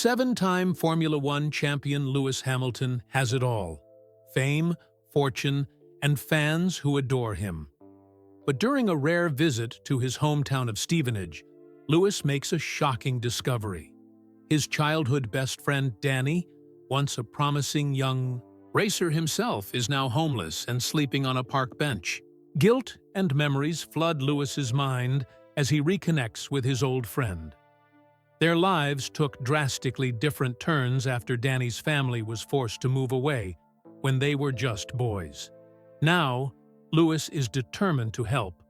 Seven-time Formula One champion Lewis Hamilton has it all: fame, fortune, and fans who adore him. But during a rare visit to his hometown of Stevenage, Lewis makes a shocking discovery. His childhood best friend Danny, once a promising young racer himself, is now homeless and sleeping on a park bench. Guilt and memories flood Lewis's mind as he reconnects with his old friend. Their lives took drastically different turns after Danny's family was forced to move away when they were just boys. Now, Lewis is determined to help,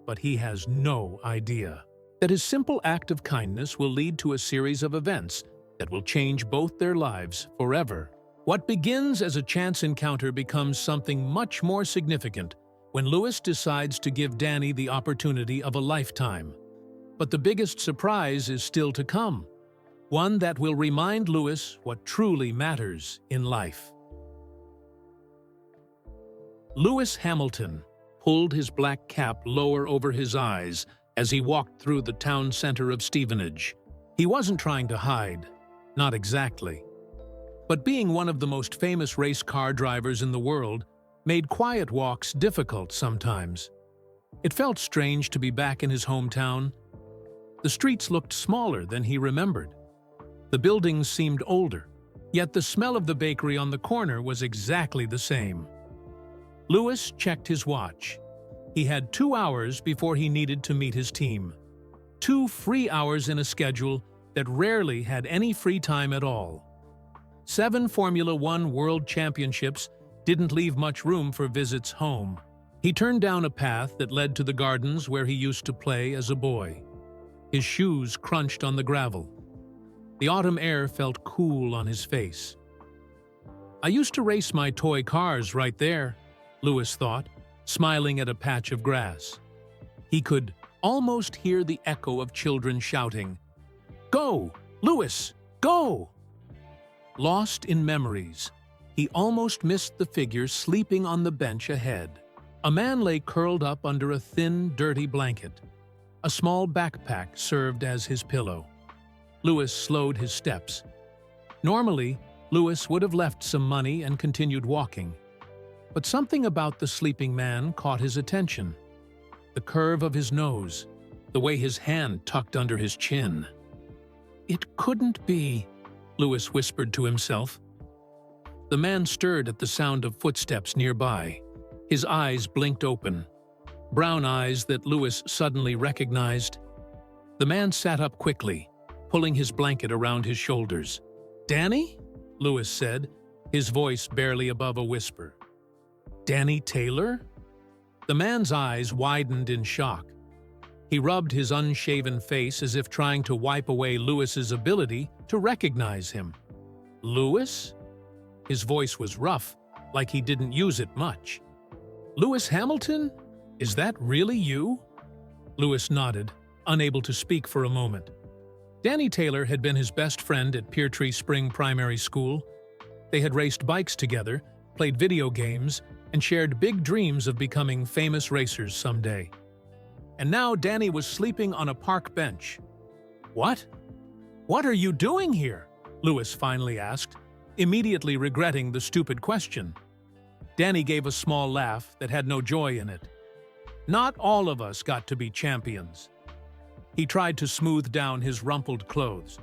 but he has no idea that his simple act of kindness will lead to a series of events that will change both their lives forever. What begins as a chance encounter becomes something much more significant when Lewis decides to give Danny the opportunity of a lifetime. But the biggest surprise is still to come, one that will remind Lewis what truly matters in life. Lewis Hamilton pulled his black cap lower over his eyes as he walked through the town center of Stevenage. He wasn't trying to hide, not exactly. But being one of the most famous race car drivers in the world made quiet walks difficult sometimes. It felt strange to be back in his hometown. The streets looked smaller than he remembered. The buildings seemed older, yet the smell of the bakery on the corner was exactly the same. Lewis checked his watch. He had 2 hours before he needed to meet his team. 2 free hours in a schedule that rarely had any free time at all. 7 Formula One World Championships didn't leave much room for visits home. He turned down a path that led to the gardens where he used to play as a boy. His shoes crunched on the gravel. The autumn air felt cool on his face. "I used to race my toy cars right there," Lewis thought, smiling at a patch of grass. He could almost hear the echo of children shouting, "Go, Lewis, go!" Lost in memories, he almost missed the figure sleeping on the bench ahead. A man lay curled up under a thin, dirty blanket. A small backpack served as his pillow. Lewis slowed his steps. Normally, Lewis would have left some money and continued walking. But something about the sleeping man caught his attention. The curve of his nose, the way his hand tucked under his chin. "It couldn't be," Lewis whispered to himself. The man stirred at the sound of footsteps nearby. His eyes blinked open, brown eyes that Lewis suddenly recognized. The man sat up quickly, pulling his blanket around his shoulders. "Danny?" Lewis said, his voice barely above a whisper. "Danny Taylor?" The man's eyes widened in shock. He rubbed his unshaven face as if trying to wipe away Lewis's ability to recognize him. "Lewis?" His voice was rough, like he didn't use it much. "Lewis Hamilton? Is that really you?" Lewis nodded, unable to speak for a moment. Danny Taylor had been his best friend at Peartree Spring Primary School. They had raced bikes together, played video games, and shared big dreams of becoming famous racers someday. And now Danny was sleeping on a park bench. "What? What are you doing here?" Lewis finally asked, immediately regretting the stupid question. Danny gave a small laugh that had no joy in it. "Not all of us got to be champions." He tried to smooth down his rumpled clothes.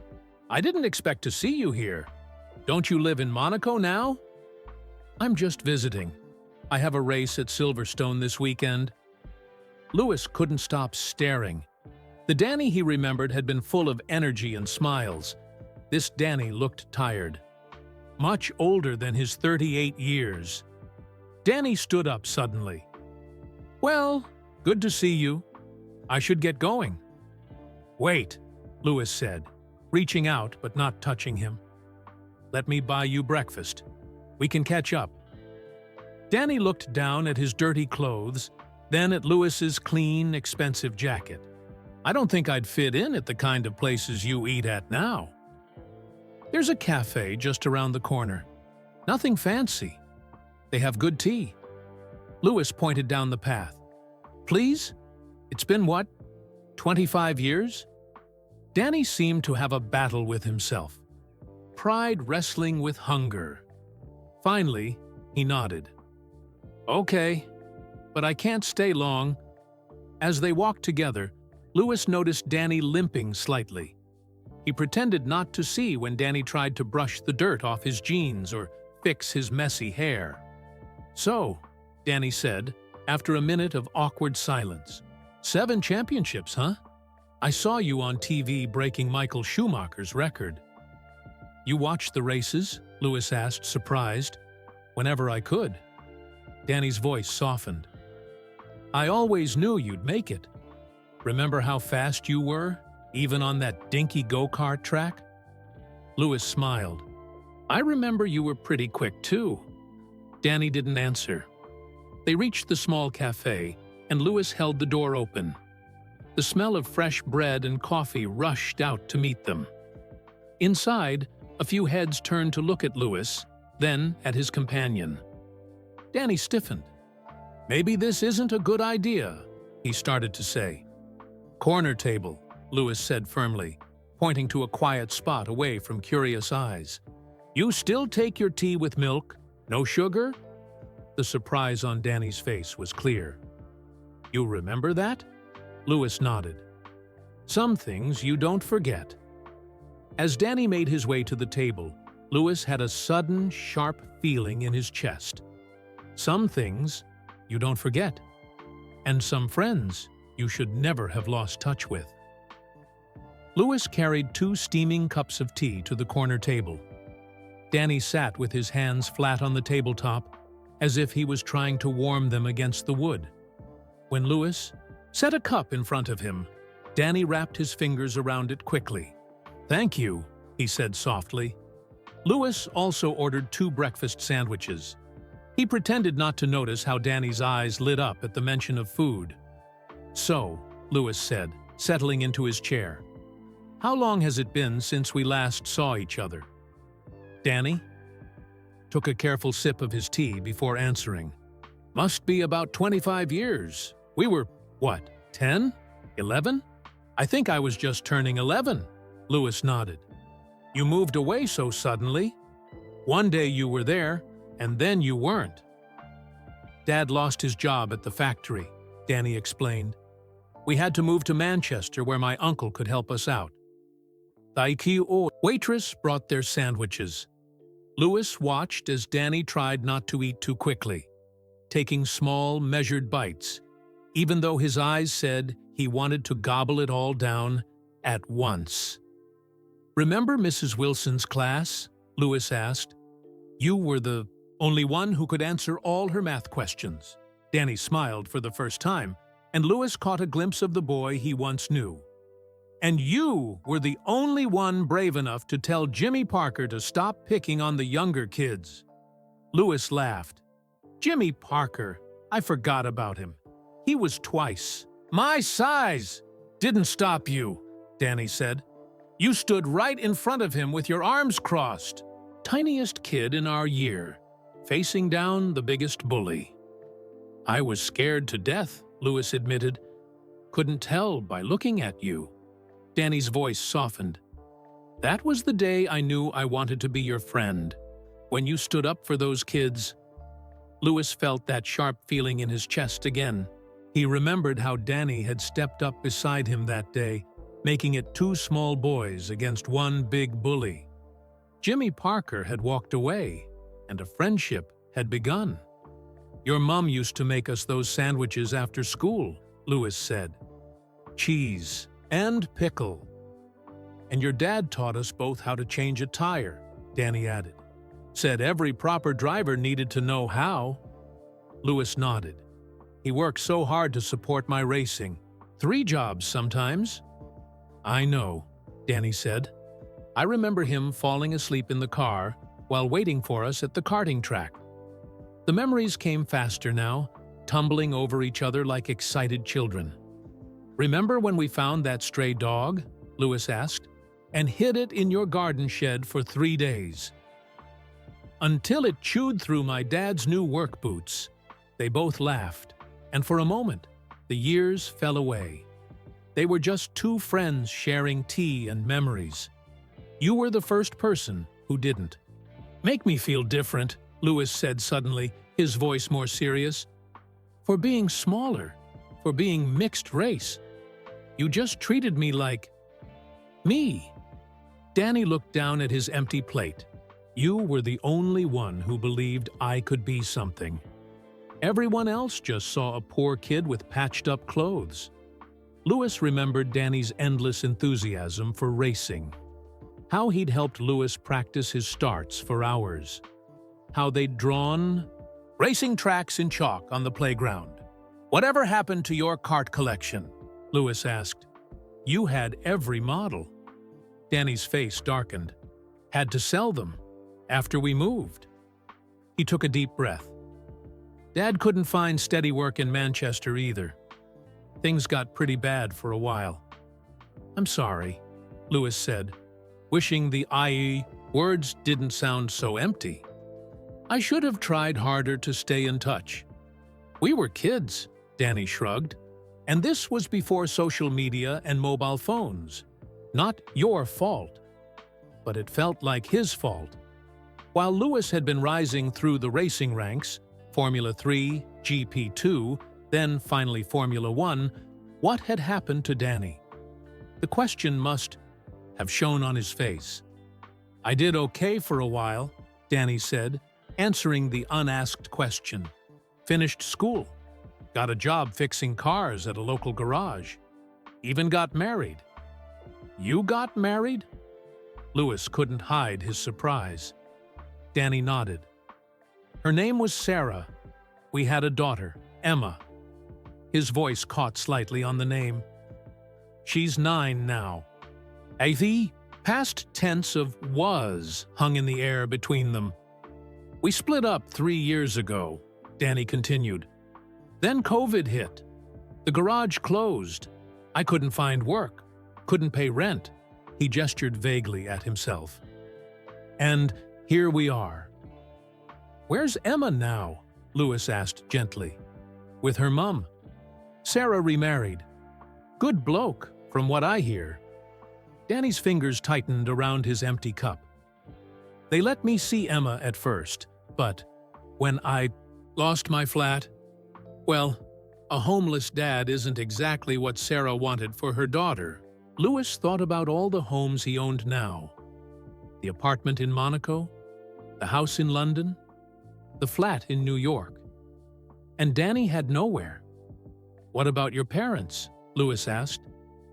"I didn't expect to see you here. Don't you live in Monaco now?" "I'm just visiting. I have a race at Silverstone this weekend." Lewis couldn't stop staring. The Danny he remembered had been full of energy and smiles. This Danny looked tired. Much older than his 38 years. Danny stood up suddenly. "Well, good to see you. I should get going." "Wait," Lewis said, reaching out but not touching him. "Let me buy you breakfast. We can catch up." Danny looked down at his dirty clothes, then at Lewis's clean, expensive jacket. "I don't think I'd fit in at the kind of places you eat at now." "There's a cafe just around the corner. Nothing fancy. They have good tea." Lewis pointed down the path. "Please? It's been what, 25 years?" Danny seemed to have a battle with himself. pride wrestling with hunger. Finally, he nodded. Okay, but I can't stay long. As they walked together, Louis noticed Danny limping slightly. He pretended not to see when Danny tried to brush the dirt off his jeans or fix his messy hair. "So," Danny said, after a minute of awkward silence, "7 championships, huh? I saw you on TV breaking Michael Schumacher's record." "You watched the races?" Louis asked, surprised. "Whenever I could." Danny's voice softened. "I always knew you'd make it. Remember how fast you were, even on that dinky go-kart track?" Louis smiled. "I remember you were pretty quick, too." Danny didn't answer. They reached the small cafe, and Louis held the door open. The smell of fresh bread and coffee rushed out to meet them. Inside, a few heads turned to look at Louis, then at his companion. Danny stiffened. "Maybe this isn't a good idea," he started to say. "Corner table," Louis said firmly, pointing to a quiet spot away from curious eyes. "You still take your tea with milk? No sugar?" The surprise on Danny's face was clear. "You remember that?" Louis nodded. "Some things you don't forget." As Danny made his way to the table, Louis had a sudden, sharp feeling in his chest. Some things you don't forget, and some friends you should never have lost touch with. Louis carried 2 steaming cups of tea to the corner table. Danny sat with his hands flat on the tabletop, as if he was trying to warm them against the wood. When Louis set a cup in front of him, Danny wrapped his fingers around it quickly. "Thank you," he said softly. Louis also ordered 2 breakfast sandwiches. He pretended not to notice how Danny's eyes lit up at the mention of food. "So," Louis said, settling into his chair, "how long has it been since we last saw each other?" Danny took a careful sip of his tea before answering. "Must be about 25 years. We were, what, 10? 11? I think I was just turning 11. Louis nodded. "You moved away so suddenly. One day you were there, and then you weren't." "Dad lost his job at the factory," Danny explained. "We had to move to Manchester where my uncle could help us out." The IKEA waitress brought their sandwiches. Louis watched as Danny tried not to eat too quickly, taking small, measured bites, even though his eyes said he wanted to gobble it all down at once. "Remember Mrs. Wilson's class?" Louis asked. "You were the only one who could answer all her math questions." Danny smiled for the first time, and Louis caught a glimpse of the boy he once knew. "And you were the only one brave enough to tell Jimmy Parker to stop picking on the younger kids." Louis laughed. "Jimmy Parker, I forgot about him. He was twice my size." "Didn't stop you," Danny said. "You stood right in front of him with your arms crossed. Tiniest kid in our year, facing down the biggest bully." "I was scared to death," Louis admitted. "Couldn't tell by looking at you." Danny's voice softened. "That was the day I knew I wanted to be your friend. When you stood up for those kids." Louis felt that sharp feeling in his chest again. He remembered how Danny had stepped up beside him that day, making it 2 small boys against 1 big bully. Jimmy Parker had walked away, and a friendship had begun. "Your mom used to make us those sandwiches after school," Louis said. "Cheese and pickle. And your dad taught us both how to change a tire," Danny added. "Said every proper driver needed to know how." Louis nodded. "He worked so hard to support my racing. 3 jobs sometimes." "I know," Danny said. "I remember him falling asleep in the car while waiting for us at the karting track." The memories came faster now, tumbling over each other like excited children. "Remember when we found that stray dog?" Louis asked. "And hid it in your garden shed for 3 days. Until it chewed through my dad's new work boots." They both laughed, and for a moment, the years fell away. They were just 2 friends sharing tea and memories. "You were the first person who didn't. "Make me feel different," Lewis said suddenly, his voice more serious. "For being smaller, for being mixed race. You just treated me like me." Danny looked down at his empty plate. "You were the only one who believed I could be something. Everyone else just saw a poor kid with patched-up clothes." Lewis remembered Danny's endless enthusiasm for racing. How he'd helped Lewis practice his starts for hours. How they'd drawn racing tracks in chalk on the playground. "Whatever happened to your kart collection?" Lewis asked. "You had every model." Danny's face darkened. "Had to sell them after we moved." He took a deep breath. "Dad couldn't find steady work in Manchester either. Things got pretty bad for a while." "I'm sorry," Lewis said, wishing the IE words didn't sound so empty. "I should have tried harder to stay in touch." "We were kids," Danny shrugged, "and this was before social media and mobile phones. Not your fault." But it felt like his fault. While Lewis had been rising through the racing ranks, Formula 3, GP2, then finally Formula 1, what had happened to Danny? The question must have shown on his face. "I did okay for a while," Danny said, answering the unasked question. "Finished school. Got a job fixing cars at a local garage. Even got married." "You got married?" Lewis couldn't hide his surprise. Danny nodded. "Her name was Sarah. We had a daughter, Emma." His voice caught slightly on the name. "She's 9 now." The past tense of was hung in the air between them. "We split up 3 years ago," Danny continued. "Then COVID hit. The garage closed. I couldn't find work. Couldn't pay rent." He gestured vaguely at himself. "And here we are." "Where's Emma now?" Lewis asked gently. "With her mum. Sarah remarried. Good bloke, from what I hear." Danny's fingers tightened around his empty cup. "They let me see Emma at first, but when I lost my flat, well, a homeless dad isn't exactly what Sarah wanted for her daughter." Lewis thought about all the homes he owned now. The apartment in Monaco, the house in London, the flat in New York. And Danny had nowhere. "What about your parents?" Lewis asked.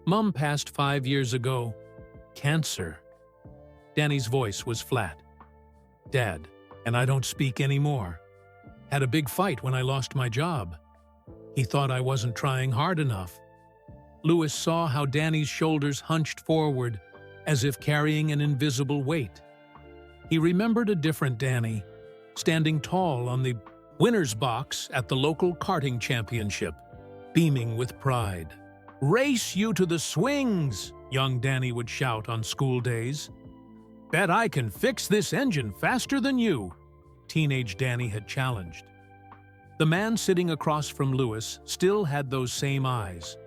"Mum passed 5 years ago. Cancer." Danny's voice was flat. "Dad, and I don't speak anymore. Had a big fight when I lost my job. He thought I wasn't trying hard enough." Lewis saw how Danny's shoulders hunched forward, as if carrying an invisible weight. He remembered a different Danny, standing tall on the winner's box at the local karting championship, beaming with pride. "Race you to the swings!" young Danny would shout on school days. "Bet I can fix this engine faster than you," teenage Danny had challenged. The man sitting across from Lewis still had those same eyes,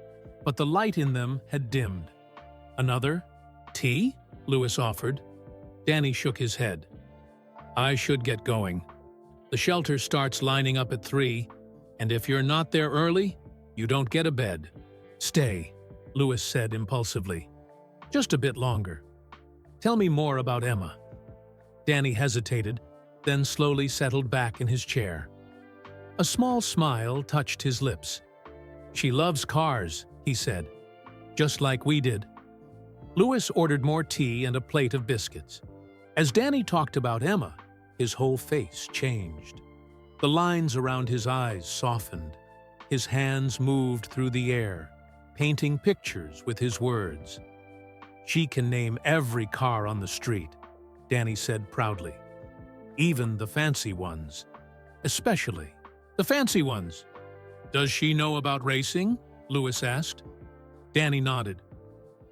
but the light in them had dimmed. "Another? Tea?" Lewis offered. Danny shook his head. "I should get going. The shelter starts lining up at 3, and if you're not there early, you don't get a bed." "Stay," Lewis said impulsively. "Just a bit longer. Tell me more about Emma." Danny hesitated, then slowly settled back in his chair. A small smile touched his lips. "She loves cars," he said, "just like we did." Lewis ordered more tea and a plate of biscuits. As Danny talked about Emma, his whole face changed. The lines around his eyes softened. His hands moved through the air, painting pictures with his words. "She can name every car on the street," Danny said proudly. "Even the fancy ones. Especially the fancy ones." "Does she know about racing?" Lewis asked. Danny nodded.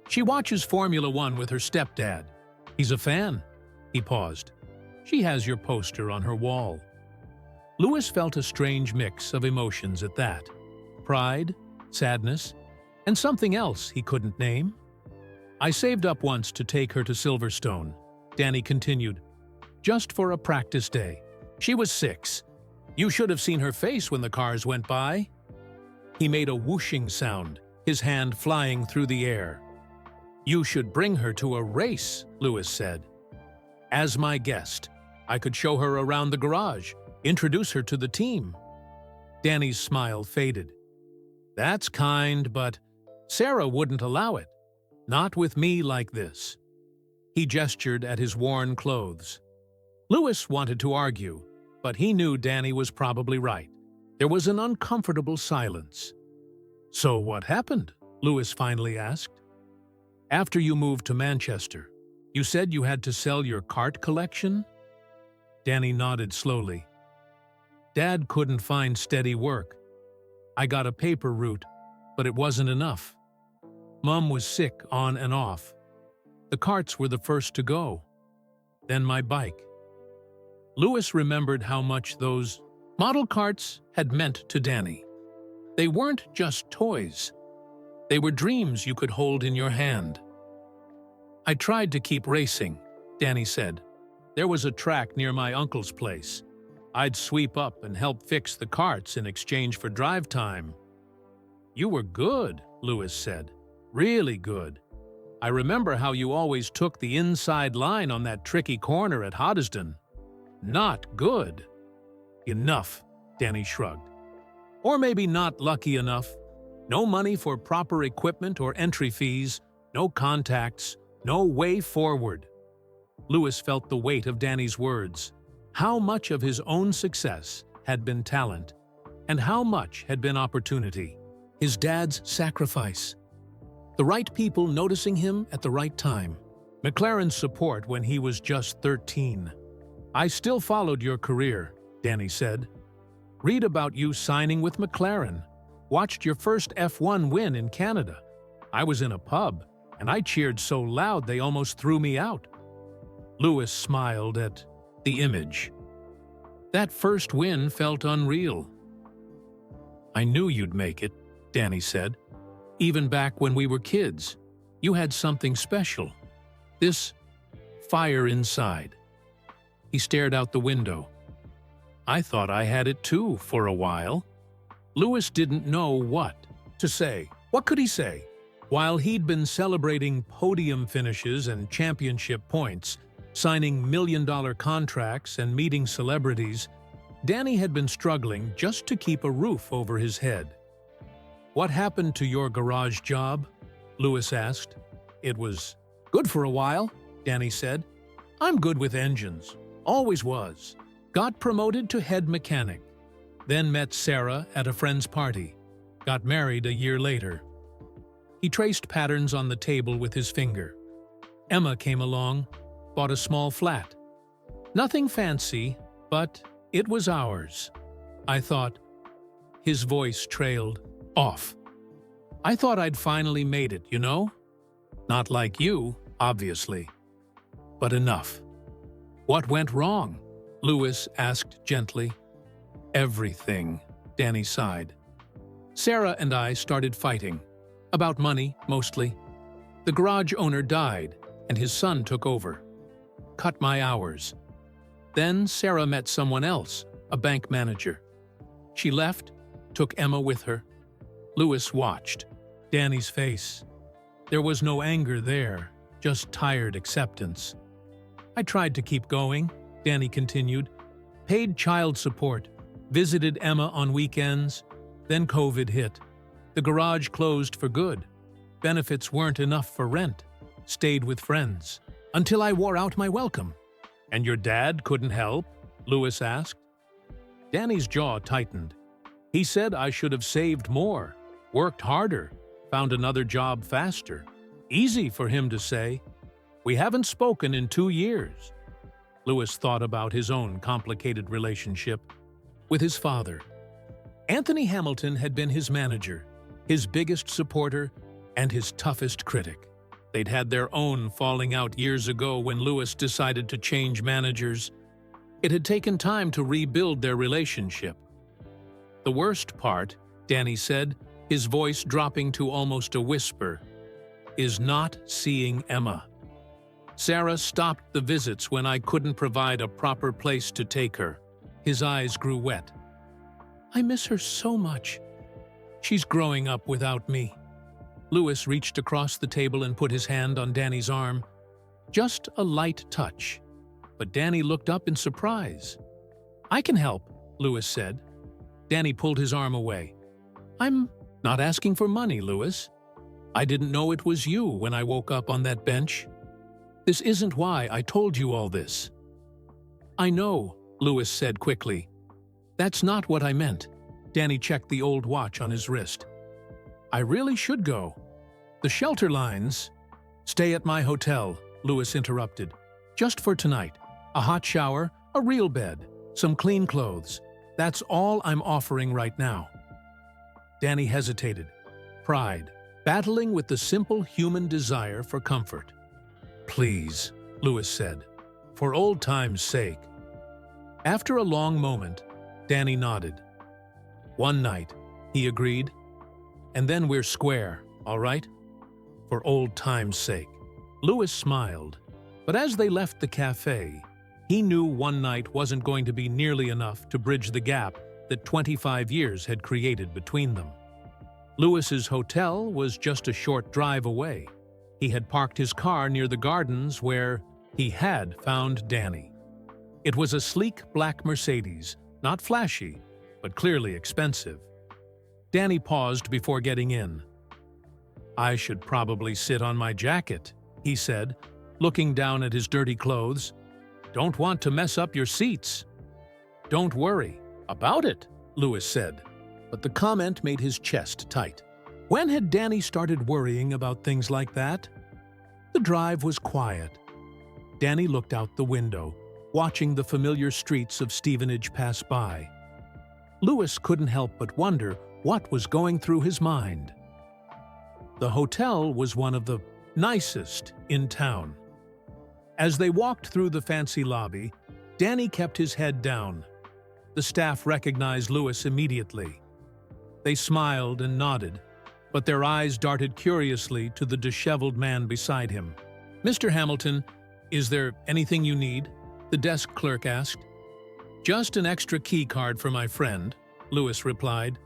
"She watches Formula 1 with her stepdad. He's a fan." He paused. "She has your poster on her wall." Lewis felt a strange mix of emotions at that. Pride, sadness, and something else he couldn't name. "I saved up once to take her to Silverstone," Danny continued. just for a practice day. She was 6. You should have seen her face when the cars went by. He made a whooshing sound, his hand flying through the air. You should bring her to a race, Louis said. As my guest, I could show her around the garage, introduce her to the team. Danny's smile faded. That's kind, but Sarah wouldn't allow it. Not with me like this. He gestured at his worn clothes. Louis wanted to argue, but he knew Danny was probably right. There was an uncomfortable silence. So what happened? Louis finally asked. After you moved to Manchester, you said you had to sell your cart collection? Danny nodded slowly. Dad couldn't find steady work. I got a paper route, but it wasn't enough. Mom was sick on and off. The carts were the first to go. Then my bike. Louis remembered how much those model carts had meant to Danny. They weren't just toys. They were dreams you could hold in your hand. I tried to keep racing, Danny said. There was a track near my uncle's place. I'd sweep up and help fix the carts in exchange for drive time. You were good, Louis said. Really good. I remember how you always took the inside line on that tricky corner at Hoddesdon. Not good. Enough, Danny shrugged. Or maybe not lucky enough. No money for proper equipment or entry fees, no contacts, no way forward. Louis felt the weight of Danny's words. How much of his own success had been talent, and how much had been opportunity. His dad's sacrifice. The right people noticing him at the right time. McLaren's support when he was just 13. I still followed your career, Danny said. Read about you signing with McLaren. Watched your first F1 win in Canada. I was in a pub, and I cheered so loud they almost threw me out. Louis smiled at the image. That first win felt unreal. I knew you'd make it, Danny said. Even back when we were kids, you had something special. This fire inside. He stared out the window. I thought I had it too for a while. Louis didn't know what to say. What could he say? While he'd been celebrating podium finishes and championship points, signing million-dollar contracts and meeting celebrities, Danny had been struggling just to keep a roof over his head. What happened to your garage job? Louis asked. It was good for a while, Danny said. I'm good with engines. Always was. Got promoted to head mechanic. Then met Sarah at a friend's party. Got married a year later. He traced patterns on the table with his finger. Emma came along, bought a small flat. Nothing fancy, but it was ours. I thought. His voice trailed off. I thought I'd finally made it, you know? Not like you, obviously. But enough. What went wrong? Louis asked gently. Everything, Danny sighed. Sarah and I started fighting. About money, mostly. The garage owner died, and his son took over. Cut my hours. Then Sarah met someone else, a bank manager. She left, took Emma with her. Louis watched. Danny's face. There was no anger there, just tired acceptance. I tried to keep going, Danny continued. Paid child support, visited Emma on weekends. Then COVID hit. The garage closed for good. Benefits weren't enough for rent. Stayed with friends. Until I wore out my welcome. And your dad couldn't help? Louis asked. Danny's jaw tightened. He said I should have saved more, worked harder, found another job faster. Easy for him to say. We haven't spoken in 2 years. Louis thought about his own complicated relationship with his father. Anthony Hamilton had been his manager, his biggest supporter, and his toughest critic. They'd had their own falling out years ago when Louis decided to change managers. It had taken time to rebuild their relationship. The worst part, Danny said, his voice dropping to almost a whisper, is not seeing Emma. Sarah stopped the visits when I couldn't provide a proper place to take her. His eyes grew wet. I miss her so much. She's growing up without me. Louis reached across the table and put his hand on Danny's arm. Just a light touch. But Danny looked up in surprise. I can help, Louis said. Danny pulled his arm away. I'm not asking for money, Louis. I didn't know it was you when I woke up on that bench. This isn't why I told you all this. I know, Louis said quickly. That's not what I meant. Danny checked the old watch on his wrist. I really should go. The shelter lines... Stay at my hotel, Louis interrupted. Just for tonight. A hot shower, a real bed, some clean clothes. That's all I'm offering right now. Danny hesitated. Pride, battling with the simple human desire for comfort. Please, Louis said, for old time's sake. After a long moment, Danny nodded. One night, he agreed. And then we're square, all right? For old time's sake. Louis smiled, but as they left the cafe, he knew one night wasn't going to be nearly enough to bridge the gap that 25 years had created between them. Louis's hotel was just a short drive away. He had parked his car near the gardens where he had found Danny. It was a sleek black Mercedes, not flashy, but clearly expensive. Danny paused before getting in. I should probably sit on my jacket, he said, looking down at his dirty clothes. Don't want to mess up your seats. Don't worry about it, Louis said, but the comment made his chest tight. When had Danny started worrying about things like that? The drive was quiet. Danny looked out the window, watching the familiar streets of Stevenage pass by. Louis couldn't help but wonder what was going through his mind. The hotel was one of the nicest in town. As they walked through the fancy lobby, Danny kept his head down. The staff recognized Louis immediately. They smiled and nodded, but their eyes darted curiously to the disheveled man beside him. Mr. Hamilton, is there anything you need? The desk clerk asked. Just an extra key card for my friend, Louis replied.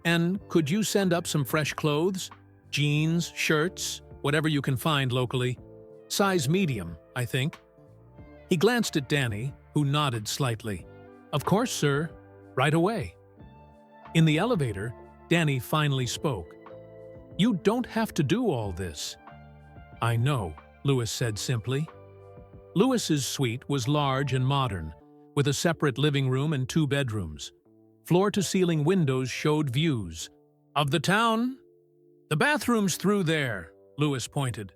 And could you send up some fresh clothes? Jeans, shirts, whatever you can find locally. Size medium, I think. He glanced at Danny, who nodded slightly. Of course, sir. Right away. In the elevator, Danny finally spoke. You don't have to do all this. I know, Louis said simply. Louis's suite was large and modern, with a separate living room and 2 bedrooms. Floor-to-ceiling windows showed views of the town. The bathroom's through there, Louis pointed.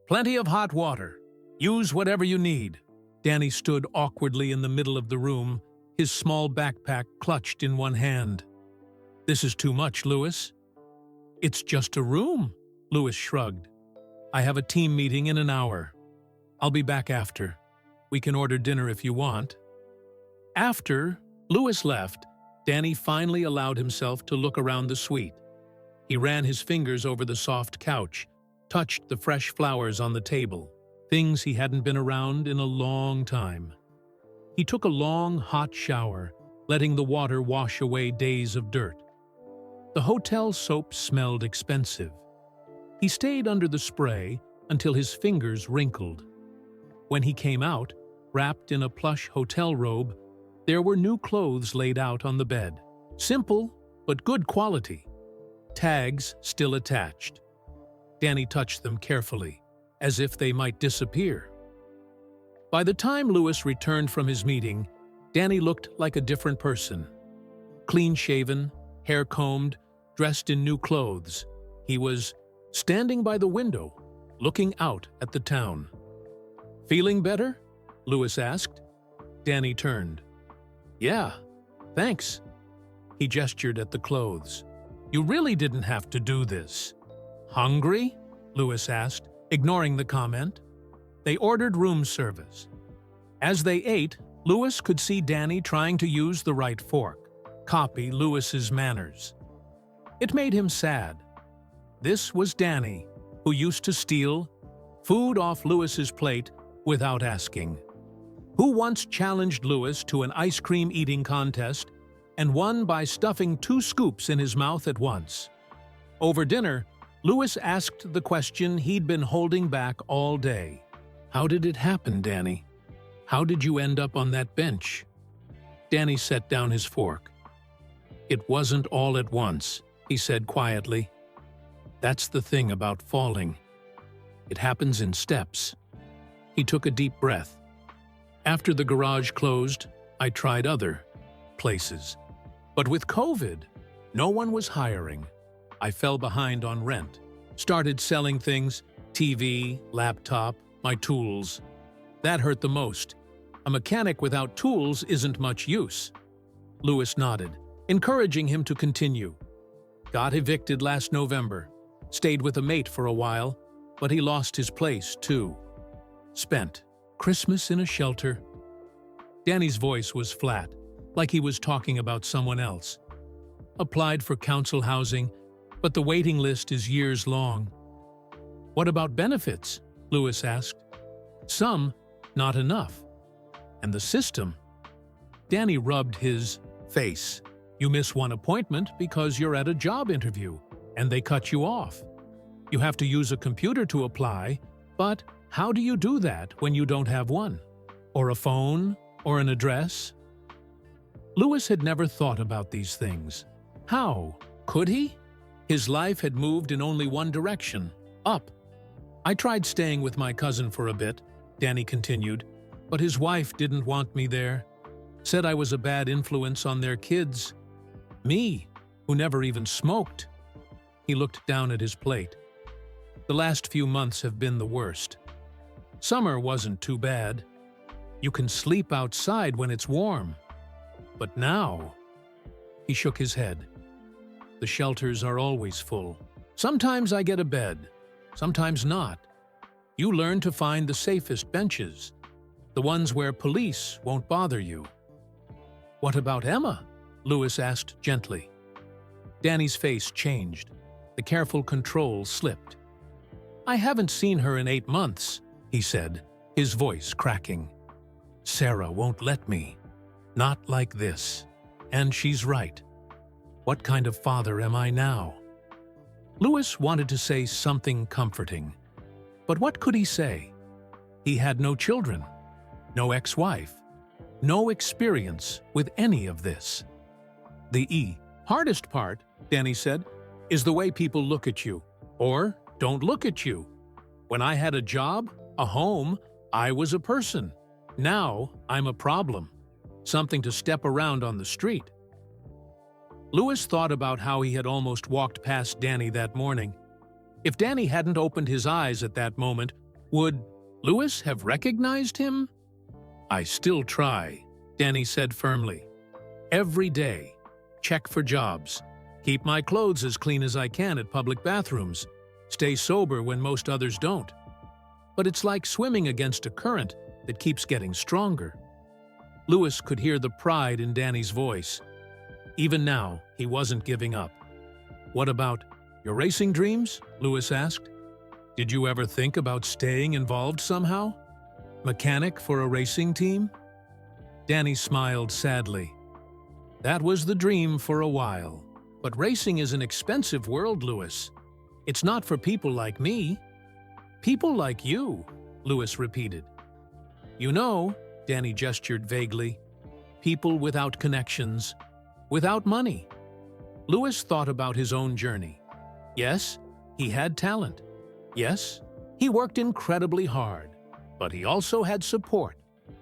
Plenty of hot water. Use whatever you need. Danny stood awkwardly in the middle of the room, his small backpack clutched in one hand. This is too much, Louis. It's just a room, Louis shrugged. I have a team meeting in an hour. I'll be back after. We can order dinner if you want. After Louis left, Danny finally allowed himself to look around the suite. He ran his fingers over the soft couch, touched the fresh flowers on the table, things he hadn't been around in a long time. He took a long, hot shower, letting the water wash away days of dirt. The hotel soap smelled expensive. He stayed under the spray until his fingers wrinkled. When he came out, wrapped in a plush hotel robe, there were new clothes laid out on the bed. Simple, but good quality. Tags still attached. Danny touched them carefully, as if they might disappear. By the time Louis returned from his meeting, Danny looked like a different person. Clean-shaven, hair combed, dressed in new clothes. He was standing by the window, looking out at the town. Feeling better? Louis asked. Danny turned. Yeah, thanks. He gestured at the clothes. You really didn't have to do this. Hungry? Louis asked, ignoring the comment. They ordered room service. As they ate, Louis could see Danny trying to use the right fork, copy Louis's manners. It made him sad. This was Danny, who used to steal food off Louis's plate without asking. Who once challenged Louis to an ice cream eating contest and won by stuffing 2 scoops in his mouth at once? Over dinner, Louis asked the question he'd been holding back all day. "How did it happen, Danny? How did you end up on that bench?" Danny set down his fork. "It wasn't all at once," he said quietly. "That's the thing about falling. It happens in steps." He took a deep breath. "After the garage closed, I tried other places. But with COVID, no one was hiring. I fell behind on rent. Started selling things, TV, laptop, my tools. That hurt the most. A mechanic without tools isn't much use." Louis nodded, encouraging him to continue. "Got evicted last November. Stayed with a mate for a while, but he lost his place too. Spent Christmas in a shelter." Danny's voice was flat, like he was talking about someone else. "Applied for council housing, but the waiting list is years long." "What about benefits?" Louis asked. "Some, not enough. And the system?" Danny rubbed his face. "You miss one appointment because you're at a job interview, and they cut you off. You have to use a computer to apply, but how do you do that when you don't have one? Or a phone? Or an address?" Louis had never thought about these things. How? Could he? His life had moved in only one direction, up. "I tried staying with my cousin for a bit," Danny continued, "but his wife didn't want me there. Said I was a bad influence on their kids. Me, who never even smoked." He looked down at his plate. "The last few months have been the worst. Summer wasn't too bad. You can sleep outside when it's warm. But now..." He shook his head. "The shelters are always full. Sometimes I get a bed, sometimes not. You learn to find the safest benches, the ones where police won't bother you." "What about Emma?" Louis asked gently. Danny's face changed. The careful control slipped. "I haven't seen her in 8 months," he said, his voice cracking. "Sarah won't let me. Not like this. And she's right. What kind of father am I now?" Louis wanted to say something comforting. But what could he say? He had no children, no ex-wife, no experience with any of this. The hardest part, Danny said, is the way people look at you, or don't look at you. When I had a job, a home, I was a person. Now I'm a problem, something to step around on the street. Louis thought about how he had almost walked past Danny that morning. If Danny hadn't opened his eyes at that moment, would Louis have recognized him? "I still try," Danny said firmly. "Every day. Check for jobs. Keep my clothes as clean as I can at public bathrooms. Stay sober when most others don't. But it's like swimming against a current that keeps getting stronger." Louis could hear the pride in Danny's voice. Even now, he wasn't giving up. "What about your racing dreams?" Louis asked. "Did you ever think about staying involved somehow? Mechanic for a racing team?" Danny smiled sadly. "That was the dream for a while. But racing is an expensive world, Louis. It's not for people like me." "People like you," Louis repeated. "You know," Danny gestured vaguely, "people without connections, without money." Louis thought about his own journey. Yes, he had talent. Yes, he worked incredibly hard. But he also had support,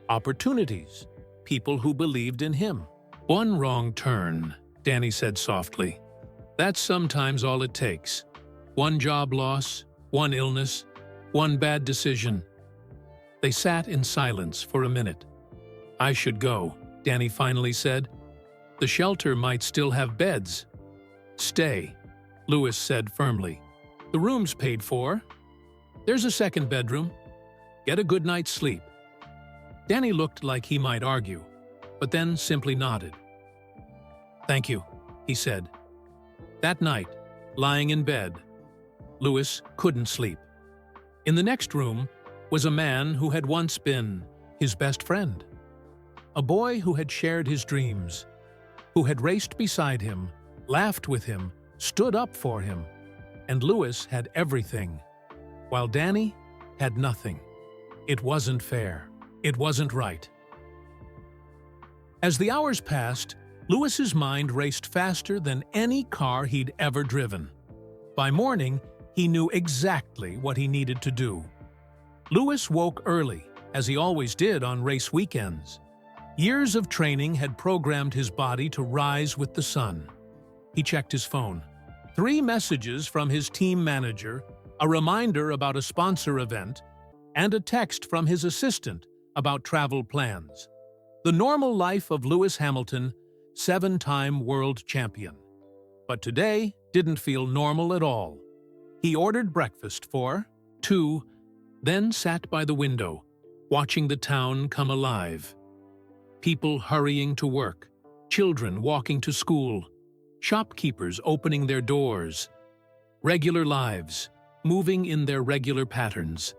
opportunities, people who believed in him. "One wrong turn," Danny said softly. "That's sometimes all it takes. One job loss, one illness, one bad decision." They sat in silence for a minute. "I should go," Danny finally said. "The shelter might still have beds." "Stay," Louis said firmly. "The room's paid for. There's a second bedroom. Get a good night's sleep." Danny looked like he might argue, but then simply nodded. "Thank you," he said. That night, lying in bed, Louis couldn't sleep. In the next room, was a man who had once been his best friend. A boy who had shared his dreams, who had raced beside him, laughed with him, stood up for him. And Lewis had everything, while Danny had nothing. It wasn't fair. It wasn't right. As the hours passed, Lewis's mind raced faster than any car he'd ever driven. By morning, he knew exactly what he needed to do. Lewis woke early, as he always did on race weekends. Years of training had programmed his body to rise with the sun. He checked his phone. 3 messages from his team manager, a reminder about a sponsor event, and a text from his assistant about travel plans. The normal life of Lewis Hamilton, 7-time world champion. But today didn't feel normal at all. He ordered breakfast for 2, then sat by the window, watching the town come alive. People hurrying to work, children walking to school, shopkeepers opening their doors, regular lives, moving in their regular patterns.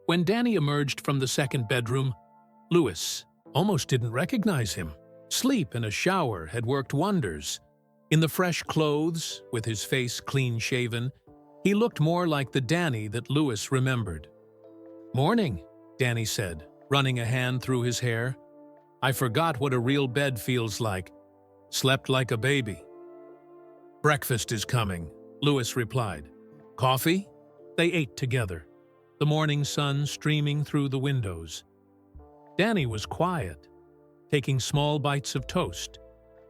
When Danny emerged from the second bedroom, Lewis almost didn't recognize him. Sleep and a shower had worked wonders. In the fresh clothes, with his face clean-shaven, he looked more like the Danny that Lewis remembered. "Morning," Danny said, running a hand through his hair. "I forgot what a real bed feels like. Slept like a baby." "Breakfast is coming," Lewis replied. "Coffee?" They ate together, the morning sun streaming through the windows. Danny was quiet, taking small bites of toast,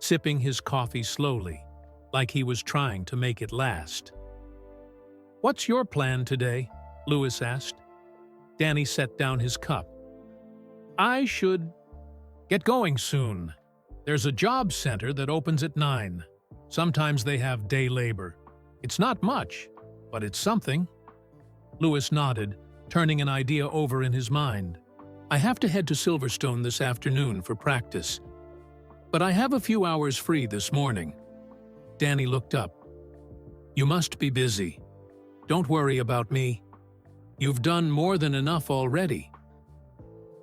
sipping his coffee slowly, like he was trying to make it last. "What's your plan today?" Lewis asked. Danny set down his cup. "I should get going soon. There's a job center that opens at 9. Sometimes they have day labor. It's not much, but it's something." Lewis nodded, turning an idea over in his mind. "I have to head to Silverstone this afternoon for practice, but I have a few hours free this morning." Danny looked up. "You must be busy. Don't worry about me. You've done more than enough already."